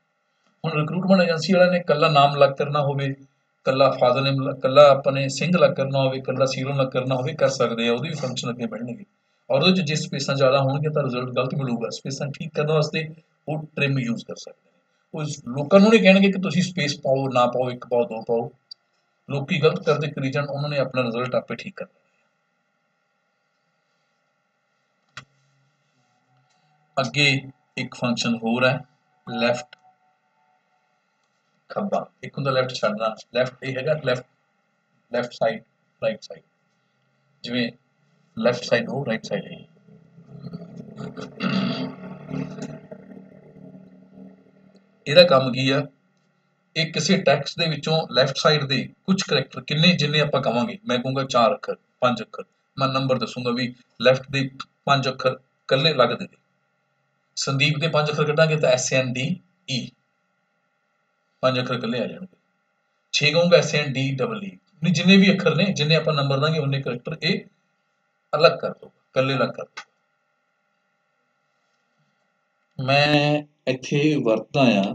ਹੁਣ ਰਿਕਰੂਟਮੈਂਟ ਏਜੰਸੀ ਵਾਲਿਆਂ ਨੇ ਇਕੱਲਾ ਨਾਮ ਅਲੱਗ ਕਰਨਾ ਹੋਵੇ, ਇਕੱਲਾ ਫਾਦਰ ਨੇਮ, ਇਕੱਲਾ ਆਪਣੇ ਸਿੰਘ ਅਲੱਗ ਕਰਨਾ ਹੋਵੇ, ਇਕੱਲਾ ਸੀਰੋ ਅਲੱਗ ਕਰਨਾ ਹੋਵੇ, ਕਰ ਸਕਦੇ ਆ, ਉਹਦੇ ਵੀ ਫੰਕਸ਼ਨ ਅੱਗੇ ਮਿਲਣਗੇ। ਔਰ ਉਹਦੇ 'ਚ ਜੇ ਸਪੇਸਾਂ ਜ਼ਿਆਦਾ ਹੋਣਗੀਆਂ ਤਾਂ ਰਿਜ਼ਲਟ ਗਲਤ ਮਿਲੂਗਾ। ਸਪੇਸਾਂ ਠੀਕ ਕਰਨ ਵਾਸਤੇ ਉਹ ਟ੍ਰਿਮ ਯੂਜ਼ ਕਰ ਸਕਦੇ ਨੇ। ਉਹ ਲੋਕਾਂ ਨੂੰ ਨਹੀਂ ਕਹਿਣਗੇ ਕਿ ਤੁਸੀਂ ਸਪੇਸ ਪਾਓ, ਨਾ ਪਾਓ, 1 ਪਾਓ, 2 ਪਾਓ। ਲੋਕੀ ਗਲਤ ਕਰਦੇ ਇੱਕ ਰੀਜਨ, ਉਹਨਾਂ ਨੇ ਆਪਣਾ ਰਿਜ਼ਲਟ ਆਪੇ ਠੀਕ ਕਰਨਾ। ਅੱਗੇ ਇੱਕ ਫੰਕਸ਼ਨ ਹੋਰ ਹੈ, ਲੈਫਟ ਖੱਬਾ। ਇੱਕ ਹੁੰਦਾ ਲੈਫਟ ਛੱਡਣਾ, ਲੈਫਟ ਇਹ ਹੈਗਾ ਲੈਫਟ ਸਾਈਡ, ਰਾਈਟ ਸਾਈਡ। ਜਿਵੇਂ ਲੈਫਟ ਸਾਈਡ ਹੋ, ਰਾਈਟ ਸਾਈਡ ਹੈ। ਇਹਦਾ ਕੰਮ ਕੀ ਆ, ਇਹ ਕਿਸੇ ਟੈਕਸਟ ਦੇ ਵਿੱਚੋਂ ਲੈਫਟ ਸਾਈਡ ਦੇ ਕੁਝ ਕਰੈਕਟਰ ਕਿੰਨੇ ਜਿੰਨੇ ਆਪਾਂ ਕਵਾਂਗੇ, ਮੈਂ ਕਹੂੰਗਾ 4 ਅੱਖਰ 5 ਅੱਖਰ, ਮੈਂ ਨੰਬਰ ਦੱਸੂੰਗਾ ਵੀ ਲੈਫਟ ਦੇ 5 ਅੱਖਰ ਇਕੱਲੇ ਲੱਗਦੇ ਨੇ। ਸੰਦੀਪ ਦੇ 5 ਅੱਖਰ ਕੱਢਾਂਗੇ ਤਾਂ SNDE 5 ਅੱਖਰ ਇਕੱਲੇ ਆ ਜਾਣਗੇ। 6 ਕਹੂੰਗਾ SNDEE, ਨਹੀਂ ਜਿੰਨੇ ਵੀ ਅੱਖਰ ਨੇ, ਜਿੰਨੇ ਆਪਾਂ ਨੰਬਰ ਦਾਂਗੇ ਉਹਨੇ ਕਰੈਕਟਰ ਇਹ ਅਲੱਗ ਕਰ ਦੋ, ਇਕੱਲੇ ਅਲੱਗ ਕਰ ਦੋ। ਮੈਂ ਇੱਥੇ ਵਰਤਦਾ ਆ,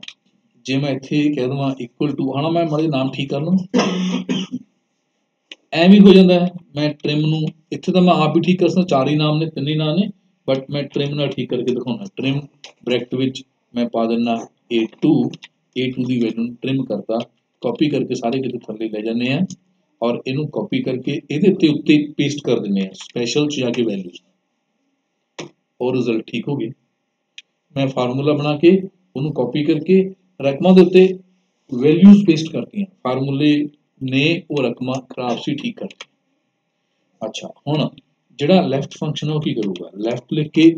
ਜੇ ਮੈਂ ਇੱਥੇ ਕਹਿ ਦੇਵਾਂ ਇਕੁਅਲ ਟੂ, ਹਾਂ ਮੈਂ ਮਾੜੇ ਨਾਮ ਠੀਕ ਕਰ ਲਵਾਂ, ਐ ਵੀ ਹੋ ਜਾਂਦਾ ਹੈ। ਮੈਂ ਟ੍ਰਿਮ ਨੂੰ ਇੱਥੇ ਤਾਂ ਮੈਂ ਆਪ ਵੀ ਠੀਕ ਕਰ ਸਕਦਾ, 4 ਹੀ ਨਾਮ ਨੇ, 3 ਹੀ ਨਾਮ ਨੇ, ਬਟ ਮੈਂ ਟ੍ਰਿਮ ਨਾਲ ਠੀਕ ਕਰਕੇ ਦਿਖਾਉਣਾ। ਟ੍ਰਿਮ ਬ੍ਰੈਕਟ ਵਿੱਚ ਮੈਂ ਪਾ ਦਿੰਦਾ A2 ਦੀ ਵੈਲਿਊ ਨੂੰ ਟ੍ਰਿਮ ਕਰਤਾ, ਕਾਪੀ ਕਰਕੇ ਸਾਰੇ ਕਿਤੇ ਥੱਲੇ ਲੈ ਜਾਂਦੇ ਆ, ਔਰ ਇਹਨੂੰ ਕਾਪੀ ਕਰਕੇ ਇਹਦੇ ਉੱਤੇ ਪੇਸਟ ਕਰ ਦਿੰਦੇ ਆ, ਸਪੈਸ਼ਲ 'ਚ ਜਾ ਕੇ ਵੈਲਿਊਜ਼, ਔਰ ਰਿਜ਼ਲਟ ਠੀਕ ਹੋ ਗਏ। ਮੈਂ ਫਾਰਮੂਲਾ ਬਣਾ ਕੇ ਉਹਨੂੰ ਕਾਪੀ ਕਰਕੇ ਰਕਮਾਂ ਦੇ ਉੱਤੇ ਵੈਲਿਊਜ਼ ਪੇਸਟ ਕਰਤੀਆਂ, ਫਾਰਮੂਲੇ ਨੇ ਉਹ ਰਕਮਾਂ ਖਰਾਬ ਸੀ ਠੀਕ ਕਰਤੀ। ਅੱਛਾ, ਹੁਣ ਜਿਹੜਾ ਲੈਫਟ ਫੰਕਸ਼ਨ ਉਹ ਕੀ ਕਰੂਗਾ, ਲੈਫਟ ਲਿਖ ਕੇ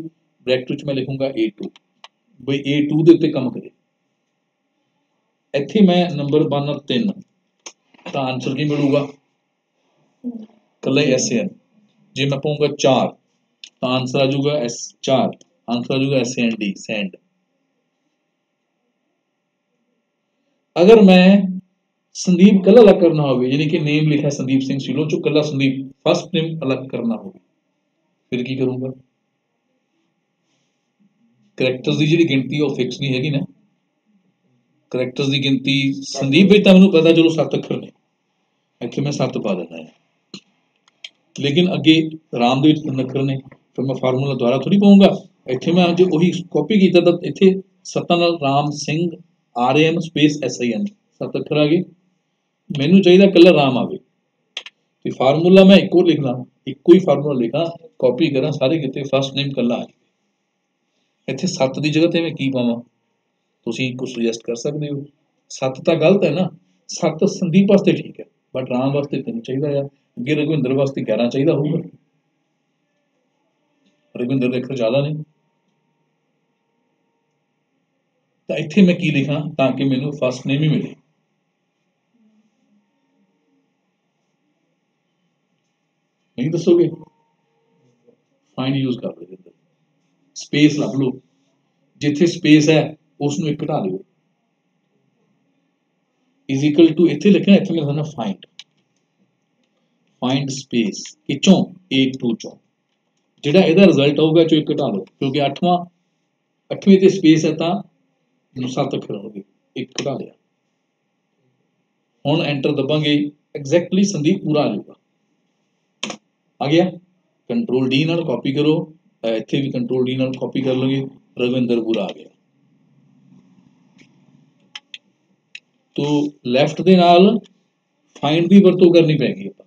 ਬ੍ਰੈਕਟ ਵਿੱਚ ਮੈਂ ਲਿਖੂੰਗਾ A2, ਬਈ A2 ਦੇ ਉੱਤੇ ਕੰਮ ਕਰੇ। ਇੱਥੇ ਮੈਂ ਨੰਬਰ ਪਾਉਣਾ 3, ਤਾਂ ਆਨਸਰ ਕੀ ਮਿਲੂਗਾ, ਇਕੱਲਾ SN। ਜੇ ਮੈਂ ਪਾਉਂਗਾ 4 ਤਾਂ ਆਨਸਰ ਆ ਜਾਊਗਾ S4, ਆਨਸਰ ਆ ਜਾਊਗਾ SND, ਸੈਂਡ। ਅਗਰ ਮੈਂ ਸੰਦੀਪ ਕੱਲਾ ਅਲੱਗ ਕਰਨਾ ਹੋਵੇ, ਯਾਨੀ ਕਿ ਨੇਮ ਲਿਖਿਆ ਸੰਦੀਪ ਸਿੰਘ ਸਿਲੋਂ ਚੋਂ ਕੱਲਾ ਸੰਦੀਪ ਫਸਟ ਨੇਮ ਅਲੱਗ ਕਰਨਾ ਹੋਵੇ, ਫਿਰ ਕੀ ਕਰੂੰਗਾ, ਕਰੈਕਟਰਸ ਦੀ ਜਿਹੜੀ ਗਿਣਤੀ ਉਹ ਫਿਕਸ ਨਹੀਂ ਹੈਗੀ ਨਾ। ਕਰੈਕਟਰਸ ਦੀ ਗਿਣਤੀ ਸੰਦੀਪ ਵਿੱਚ ਤਾਂ ਮੈਨੂੰ ਪਤਾ ਚਲੋ 7 ਅੱਖਰ ਨੇ, ਇੱਥੇ ਮੈਂ 7 ਪਾ ਦਿੰਦਾ ਹੈ, ਲੇਕਿਨ ਅੱਗੇ ਰਾਮ ਦੇ ਵਿੱਚ 3 ਅੱਖਰ ਨੇ, ਫਿਰ ਮੈਂ ਫਾਰਮੂਲਾ ਦੁਬਾਰਾ ਥੋੜੀ ਪਾਊਂਗਾ। ਇੱਥੇ ਮੈਂ ਜੇ ਉਹੀ ਕਾਪੀ ਕੀਤਾ ਤਾਂ ਇੱਥੇ 7 ਨਾਲ Ram Singh RAM space SIN 7 ਅੱਖਰ ਆ ਗਏ। ਮੈਨੂੰ ਚਾਹੀਦਾ ਇਕੱਲਾ ਰਾਮ ਆਵੇ, ਤੇ ਫਾਰਮੂਲਾ ਮੈਂ ਇੱਕੋ ਲਿਖ ਲਾਂ, ਇੱਕੋ ਹੀ ਫਾਰਮੂਲਾ ਲਿਖਾਂ, ਕਾਪੀ ਕਰਾਂ ਸਾਰੇ ਕਿਤੇ ਫਸਟ ਨੇਮ ਇਕੱਲਾ ਆ ਜਾਵੇ। ਇੱਥੇ 7 ਦੀ ਜਗ੍ਹਾ ਤੇ ਮੈਂ ਕੀ ਪਾਵਾਂ, ਤੁਸੀਂ ਕੁਝ ਸੁਜੈਸਟ ਕਰ ਸਕਦੇ ਹੋ। 7 ਤਾਂ ਗਲਤ ਹੈ ਨਾ, 7 ਸੰਦੀਪ ਵਾਸਤੇ ਠੀਕ ਹੈ, ਬਟ ਰਾਮ ਵਾਸਤੇ 3 ਚਾਹੀਦਾ ਆ, ਅੱਗੇ ਰਘਵਿੰਦਰ ਵਾਸਤੇ 11 ਚਾਹੀਦਾ ਹੋਊਗਾ, ਰਘਵਿੰਦਰ ਦੇ ਅੱਖਰ ਜ਼ਿਆਦਾ ਨੇ। ਤਾਂ ਇੱਥੇ ਮੈਂ ਕੀ ਲਿਖਾਂ ਤਾਂ ਕਿ ਮੈਨੂੰ ਫਸਟ ਨੇਮ ਹੀ ਮਿਲੇ, ਨਹੀਂ ਦੱਸੋਗੇ, ਫਾਈਂਡ ਯੂਜ਼ ਕਰ ਲਓ, ਸਪੇਸ ਲੱਭ ਲਓ, ਜਿੱਥੇ ਸਪੇਸ ਹੈ ਉਸ ਨੂੰ 1 ਘਟਾ ਦਿਓ, ਇਜ਼ ਇਕੁਅਲ ਟੂ ਇੱਥੇ ਲਿਖਣਾ, ਇੱਥੇ ਮੈਂ ਲਿਖਣਾ ਫਾਈਂਡ ਸਪੇਸ ਕਿਚੋਂ A2 ਚੋਂ, ਜਿਹੜਾ ਇਹਦਾ ਰਿਜ਼ਲਟ ਆਊਗਾ ਚੋਂ 1 ਘਟਾ ਲਓ, ਕਿਉਂਕਿ 8ਵੀਂ ਤੇ ਸਪੇਸ ਹੈ ਤਾਂ 7 ਅੱਖਰ ਹੋਣਗੇ, 1 ਘਟਾ ਲਿਆ। ਹੁਣ ਐਂਟਰ ਦਬਾਂਗੇ, ਐਗਜ਼ੈਕਟਲੀ ਸੰਦੀਪ ਪੂਰਾ ਆ ਜਾਊਗਾ, ਆ ਗਿਆ। ਕੰਟਰੋਲ D ਨਾਲ ਕਾਪੀ ਕਰੋ, ਇੱਥੇ ਵੀ ਕੰਟਰੋਲ D ਨਾਲ ਕਾਪੀ ਕਰ ਲਓਗੇ, ਰਘਵਿੰਦਰ ਪੂਰਾ ਆ ਗਿਆ। ਤੋ ਲੈਫਟ ਦੇ ਨਾਲ ਫਾਈਂਡ ਦੀ ਵਰਤੋਂ ਕਰਨੀ ਪੈਗੀ ਆਪਾਂ,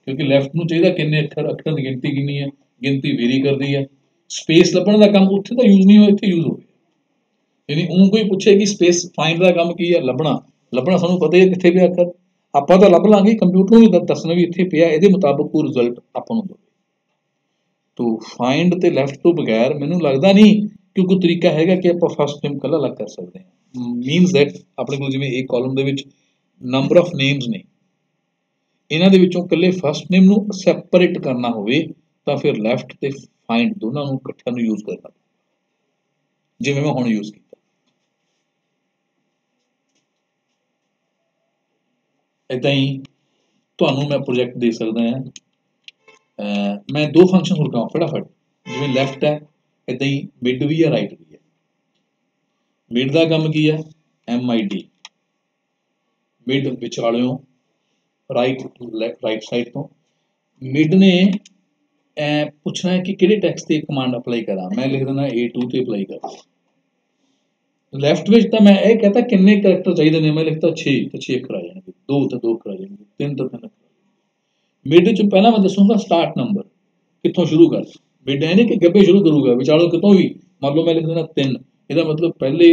ਕਿਉਂਕਿ ਲੈਫਟ ਨੂੰ ਚਾਹੀਦਾ ਕਿੰਨੇ ਅੱਖਰ, ਅੱਖਰਾਂ ਦੀ ਗਿਣਤੀ ਕਿੰਨੀ ਹੈ, ਗਿਣਤੀ ਵੇਰੀ ਕਰਦੀ ਹੈ। ਸਪੇਸ ਲੱਭਣ ਦਾ ਕੰਮ ਉੱਥੇ ਤਾਂ ਯੂਜ਼ ਨਹੀਂ ਹੋਇਆ, ਇੱਥੇ ਯੂਜ਼ ਹੋ ਗਿਆ। ਯਾਨੀ ਉਹਨੂੰ ਕੋਈ ਪੁੱਛੇ ਕਿ ਸਪੇਸ ਫਾਈਂਡ ਦਾ ਕੰਮ ਕੀ ਹੈ, ਲੱਭਣਾ ਸਾਨੂੰ ਪਤਾ ਹੀ ਕਿੱਥੇ ਪਿਆ ਅੱਖਰ, ਆਪਾਂ ਤਾਂ ਲੱਭ ਲਾਂਗੇ, ਕੰਪਿਊਟਰ ਨੂੰ ਵੀ ਦੱਸਣਾ ਵੀ ਇੱਥੇ ਪਿਆ, ਇਹਦੇ ਮੁਤਾਬਕ ਉਹ ਰਿਜ਼ਲਟ ਆਪਾਂ ਨੂੰ ਦੇਵੇ। ਤੋ ਫਾਈਂਡ ਤੇ ਲੈਫਟ ਤੋਂ ਬਗੈਰ ਮੈਨੂੰ ਲੱਗਦਾ ਨਹੀਂ ਕਿ ਕੋਈ ਤਰੀਕਾ ਹੈਗਾ ਕਿ ਆਪਾਂ ਫਸਟ ਨੇਮ ਇਕੱਲਾ ਅਲੱਗ ਕਰ ਸਕਦੇ ਹਾਂ। ਮੀਨਸ ਦੈਟ ਆਪਣੇ ਕੋਲ ਜਿਵੇਂ ਇੱਕ ਕਾਲਮ ਦੇ ਵਿੱਚ ਨੰਬਰ ਆਫ ਨੇਮਸ ਨੇ, ਇਹਨਾਂ ਦੇ ਵਿੱਚੋਂ ਇਕੱਲੇ ਫਸਟ ਨੇਮ ਨੂੰ ਸੈਪਰੇਟ ਕਰਨਾ ਹੋਵੇ ਤਾਂ ਫਿਰ ਲੈਫਟ ਤੇ ਫਾਈਂਡ ਦੋਨਾਂ ਨੂੰ ਇਕੱਠਿਆਂ ਨੂੰ ਯੂਜ਼ ਕਰਨਾ, ਜਿਵੇਂ ਮੈਂ ਹੁਣ ਯੂਜ਼ ਕੀਤਾ। ਇੱਦਾਂ ਹੀ ਤੁਹਾਨੂੰ ਮੈਂ ਪ੍ਰੋਜੈਕਟ ਦੇ ਸਕਦਾ ਹਾਂ। ਮੈਂ 2 ਫੰਕਸ਼ਨ ਹੋਰ ਕਰਾਂ ਫਟਾਫਟ, ਜਿਵੇਂ ਲੈਫਟ ਹੈ ਇੱਦਾਂ ਹੀ ਮਿਡ ਵੀ ਹੈ, ਰਾਈਟ ਵੀ ਹੈ। मिड का काम की है MID, मिड विचालियों राइट साइड तो। मिड ने पूछना है कि किहड़े टैक्स ते कमांड अप्लाई करा, मैं लिख देना A2 ते अप्लाई कर। लैफ्ट विच तो मैं ये कहता किन्ने करैक्टर चाहिए ने, मैं लिखता 6 तो 6 अखर आ जाएंगे, 2 तो 2 अखर आ जाएंगे, 3 तो 3 अखर। मिड च पहला मैं दसूंगा स्टार्ट नंबर कितों शुरू कर। मिड है नहीं कि गब्बे शुरू करूंगा, विचालों कितों भी, मान लो मैं लिख देना 3, ਇਹਦਾ मतलब पहले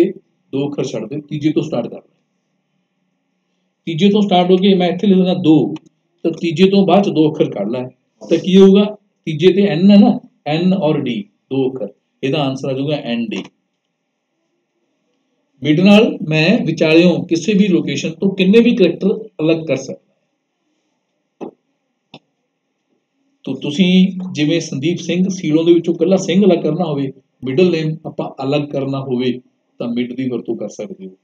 2 अखर छड़ दे, तीजे तो स्टार्ट कर। तीजे तो स्टार्ट हो गए, मैं इत्थे लिख देना 2, तो तीजे तो बाद 2 अखर कढ़ लै, तो की होगा तीजे ते N है ना, N और D 2 अखर, ਇਹਦਾ आंसर आ जाऊगा ND। मिड नाल मैं विचालियों किसी भी लोकेशन तो किन्ने भी करैक्टर अलग कर सकता। तो तुसी जिवें संदीप सिंह सीलों दे विचों कल्ला सिंह अलग करना होवे, मिडल नेम आपां अलग करना होवे तां मिड दी वरतों कर सकदे हो।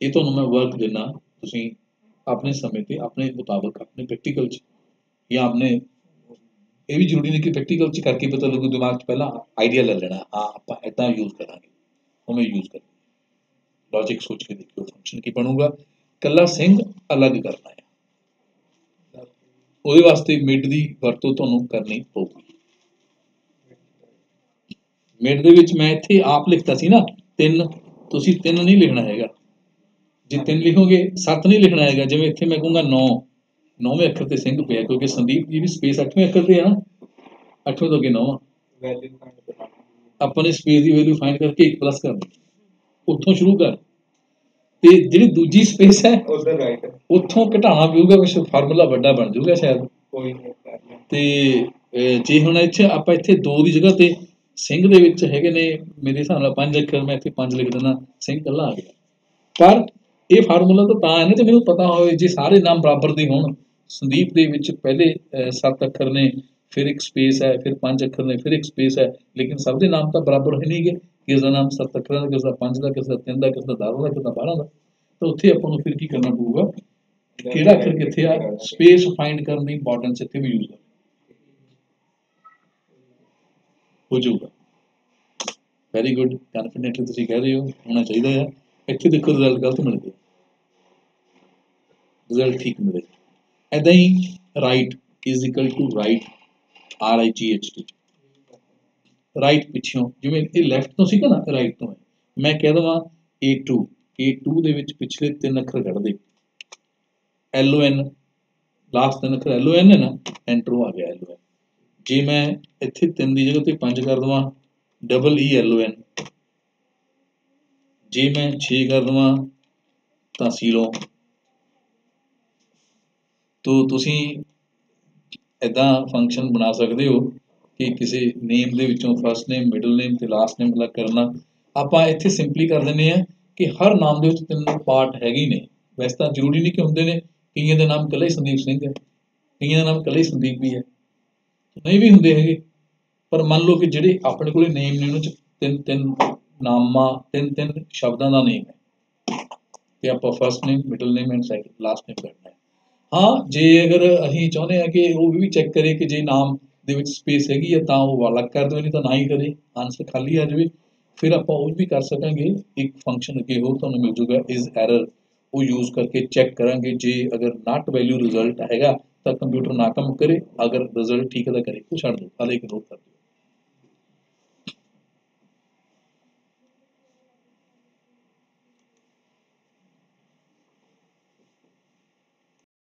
ये तुहानूं मैं वर्क देना, तुसी अपने समय ते अपने मुताबक अपने प्रैक्टिकल च या अपने, ये भी जरूरी नहीं कि प्रैक्टिकल च करके पता लगू, दिमाग च पहला आइडिया ले लेना, हाँ आपां इदां यूज करांगे, उवें यूज कर, लॉजिक सोच के देखियो फंक्शन की बनूगा। कल्ला सिंह अलग करना है, ਉਹਦੇ ਵਾਸਤੇ ਮਿਡ ਦੀ ਵਰਤੋਂ ਤੁਹਾਨੂੰ ਕਰਨੀ ਪਊਗੀ। ਮਿਡ ਦੇ ਵਿੱਚ ਮੈਂ ਇੱਥੇ ਆਪ ਲਿਖਤਾ ਸੀ ਨਾ 3, ਤੁਸੀਂ 3 ਨਹੀਂ ਲਿਖਣਾ ਹੈਗਾ, ਜੇ 3 ਲਿਖੋਗੇ 7 ਨਹੀਂ ਲਿਖਣਾ ਹੈਗਾ। ਜਿਵੇਂ ਇੱਥੇ ਮੈਂ ਕਹੂੰਗਾ 9, 9ਵੇਂ ਅੱਖਰ ਤੇ ਸਿੰਘ ਪਿਆ, ਕਿਉਂਕਿ ਸੰਦੀਪ ਜੀ ਦੀ ਸਪੇਸ 8ਵੇਂ ਅੱਖਰ ਤੇ ਆ ਨਾ, 8ਵੇਂ ਤੋਂ ਅੱਗੇ 9 ਆਪਾਂ ਨੇ ਸਪੇਸ ਦੀ ਵੈਲਿਊ ਫਾਈਂਡ ਕਰਕੇ 1 ਪਲੱਸ ਕਰਨੀ, ਉੱਥੋਂ ਸ਼ੁਰੂ ਕਰ, ਤੇ ਜਿਹੜੀ ਦੂਜੀ ਸਪੇਸ ਹੈ ਉਧਰ ਰਾਈਟ ਉੱਥੋਂ ਘਟਾਉਣਾ ਪਊਗਾ, ਕੁਛ ਫਾਰਮੂਲਾ ਵੱਡਾ ਬਣ ਜਾਊਗਾ ਸ਼ਾਇਦ। ਕੋਈ ਨਹੀਂ ਤੇ ਜੇ ਹੁਣ ਇੱਥੇ ਆਪਾਂ ਇੱਥੇ 2 ਦੀ ਜਗ੍ਹਾ ਤੇ ਸਿੰਘ ਦੇ ਵਿੱਚ ਹੈਗੇ ਨੇ ਮੇਰੇ ਹਿਸਾਬ ਨਾਲ 5 ਅੱਖਰ, ਮੈਂ ਇੱਥੇ 5 ਲਿਖ ਦਿੰਦਾ, ਸਿੰਘ ਇਕੱਲਾ ਆ ਗਿਆ। ਪਰ ਇਹ ਫਾਰਮੂਲਾ ਤਾਂ ਹੈ ਨਾ, ਤੇ ਮੈਨੂੰ ਪਤਾ ਹੋਵੇ ਜੇ ਸਾਰੇ ਨਾਮ ਬਰਾਬਰ ਦੇ ਹੋਣ। ਸੰਦੀਪ ਦੇ ਵਿੱਚ ਪਹਿਲੇ 7 ਅੱਖਰ ਨੇ, ਫਿਰ ਇੱਕ ਸਪੇਸ ਹੈ, ਫਿਰ 5 ਅੱਖਰ ਨੇ, ਫਿਰ ਇੱਕ ਸਪੇਸ ਹੈ, ਲੇਕਿਨ ਸਭ ਦੇ ਨਾਮ ਤਾਂ ਬਰਾਬਰ ਹੈ ਨਹੀਂਗੇ। ਕਿਸ ਦਾ ਨਾਮ 7 ਅੱਖਰਾਂ ਦਾ, ਕਿਸ ਦਾ 5 ਦਾ, ਕਿਸ ਦਾ 3 ਦਾ, ਕਿਸ ਦਾ 10 ਦਾ, ਕਿਸ ਦਾ 12 ਦਾ। ਤਾਂ ਉੱਥੇ ਆਪਾਂ ਨੂੰ ਫਿਰ ਕੀ ਕਰਨਾ ਪਊਗਾ, ਕਿਹੜਾ ਅੱਖਰ ਕਿੱਥੇ ਆ, ਸਪੇਸ ਫਾਈਂਡ ਕਰਨ ਦੀ ਇੰਪੋਰਟੈਂਸ ਇੱਥੇ ਵੀ ਯੂਜ਼ ਹੋ ਜਾਊਗਾ। ਵੈਰੀ ਗੁੱਡ, ਕਨਫੀਡੈਂਟਲੀ ਤੁਸੀਂ ਕਹਿ ਰਹੇ ਹੋ, ਹੋਣਾ ਚਾਹੀਦਾ ਆ। ਇੱਥੇ ਦੇਖੋ ਰਿਜ਼ਲਟ ਗਲਤ ਮਿਲ ਗਿਆ, ਰਿਜ਼ਲਟ ਠੀਕ ਮਿਲੇ। ਇੱਦਾਂ ਹੀ right is equal to right, RIGHT, right ਪਿੱਛੋਂ, ਜਿਵੇਂ ਇਹ ਲੈਫਟ ਤੋਂ ਸੀਗਾ ਨਾ, ਰਾਈਟ ਤੋਂ ਹੈ, ਮੈਂ ਕਹਿ ਦੇਵਾਂ A2 ਦੇ ਵਿੱਚ ਪਿਛਲੇ 3 ਅੱਖਰ ਕੱਢ ਦੇ, LON, ਲਾਸਟ 3 ਅੱਖਰ LON ਹੈ ਨਾ, ਐਂਟਰ ਆ ਗਿਆ LON। ਜੇ ਮੈਂ ਇੱਥੇ 3 ਦੀ ਜਗ੍ਹਾ ਤੇ 5 ਕਰ ਦੇਵਾਂ, EELON, ਜੇ ਮੈਂ 6 ਕਰ ਦੇਵਾਂ ਤਾਂ ਸੀਲੋਂ। ਤੋ ਤੁਸੀਂ ਇੱਦਾਂ ਫੰਕਸ਼ਨ ਬਣਾ ਸਕਦੇ ਹੋ ਕਿ ਕਿਸੇ ਨੇਮ ਦੇ ਵਿੱਚੋਂ ਫਸਟ ਨੇਮ, ਮਿਡਲ ਨੇਮ ਤੇ ਲਾਸਟ ਨੇਮ ਅਲੱਗ ਕਰਨਾ। ਆਪਾਂ ਇੱਥੇ ਸਿੰਪਲੀ ਕਰ ਦਿੰਦੇ ਹਾਂ ਕਿ ਹਰ ਨਾਮ ਦੇ ਵਿੱਚ 3 ਪਾਰਟ ਹੈਗੇ ਨੇ। ਵੈਸੇ ਤਾਂ ਜ਼ਰੂਰੀ ਨਹੀਂ ਕਿ ਹੁੰਦੇ ਨੇ, ਕਈਆਂ ਦਾ ਨਾਮ ਇਕੱਲਾ ਹੀ ਸੰਦੀਪ ਸਿੰਘ ਹੈ, ਕਈਆਂ ਦਾ ਨਾਮ ਇਕੱਲਾ ਹੀ ਸੰਦੀਪ ਵੀ ਹੈ, ਨਹੀਂ ਵੀ ਹੁੰਦੇ ਹੈਗੇ। ਪਰ ਮੰਨ ਲਓ ਕਿ ਜਿਹੜੇ ਆਪਣੇ ਕੋਲ ਨੇਮ ਨੇ ਉਹਨਾਂ 'ਚ 3 ਨਾਮਾਂ, 3 ਸ਼ਬਦਾਂ ਦਾ ਨੇਮ ਹੈ, ਤੇ ਆਪਾਂ first name, middle name and second last ਨੇਮ ਕਰਨਾ ਹੈ। ਹਾਂ, ਜੇ ਅਗਰ ਅਸੀਂ ਚਾਹੁੰਦੇ ਹਾਂ ਕਿ ਉਹ ਵੀ ਚੈੱਕ ਕਰੇ ਕਿ ਜੇ ਨਾਮ ਦੇ ਵਿੱਚ ਸਪੇਸ ਹੈਗੀ ਹੈ ਤਾਂ ਉਹ ਅਲੱਗ ਕਰ ਦੇਵੇ, ਨਹੀਂ ਤਾਂ ਨਾ ਹੀ ਕਰੇ, ਆਨਸਰ ਖਾਲੀ ਆ ਜਾਵੇ, ਫਿਰ ਆਪਾਂ ਉਹ ਵੀ ਕਰ ਸਕਾਂਗੇ। ਇੱਕ ਫੰਕਸ਼ਨ ਅੱਗੇ ਹੋਰ ਤੁਹਾਨੂੰ ਮਿਲ ਜੂਗਾ ਇਜ਼ ਐਰਰ, ਉਹ ਯੂਜ਼ ਕਰਕੇ ਚੈੱਕ ਕਰਾਂਗੇ। ਜੇ ਅਗਰ ਨਾਟ ਵੈਲਿਊ ਰਿਜ਼ਲਟ ਹੈਗਾ ਤਾਂ ਕੰਪਿਊਟਰ ਨਾ ਕੰਮ ਕਰੇ, ਅਗਰ ਰਿਜ਼ਲਟ ਠੀਕ ਹੈ ਤਾਂ ਕਰੇ, ਉਹ ਛੱਡ ਦਿਓ, ਹਾਲੇ ਇਗਨੋਰ ਕਰ ਦਿਓ।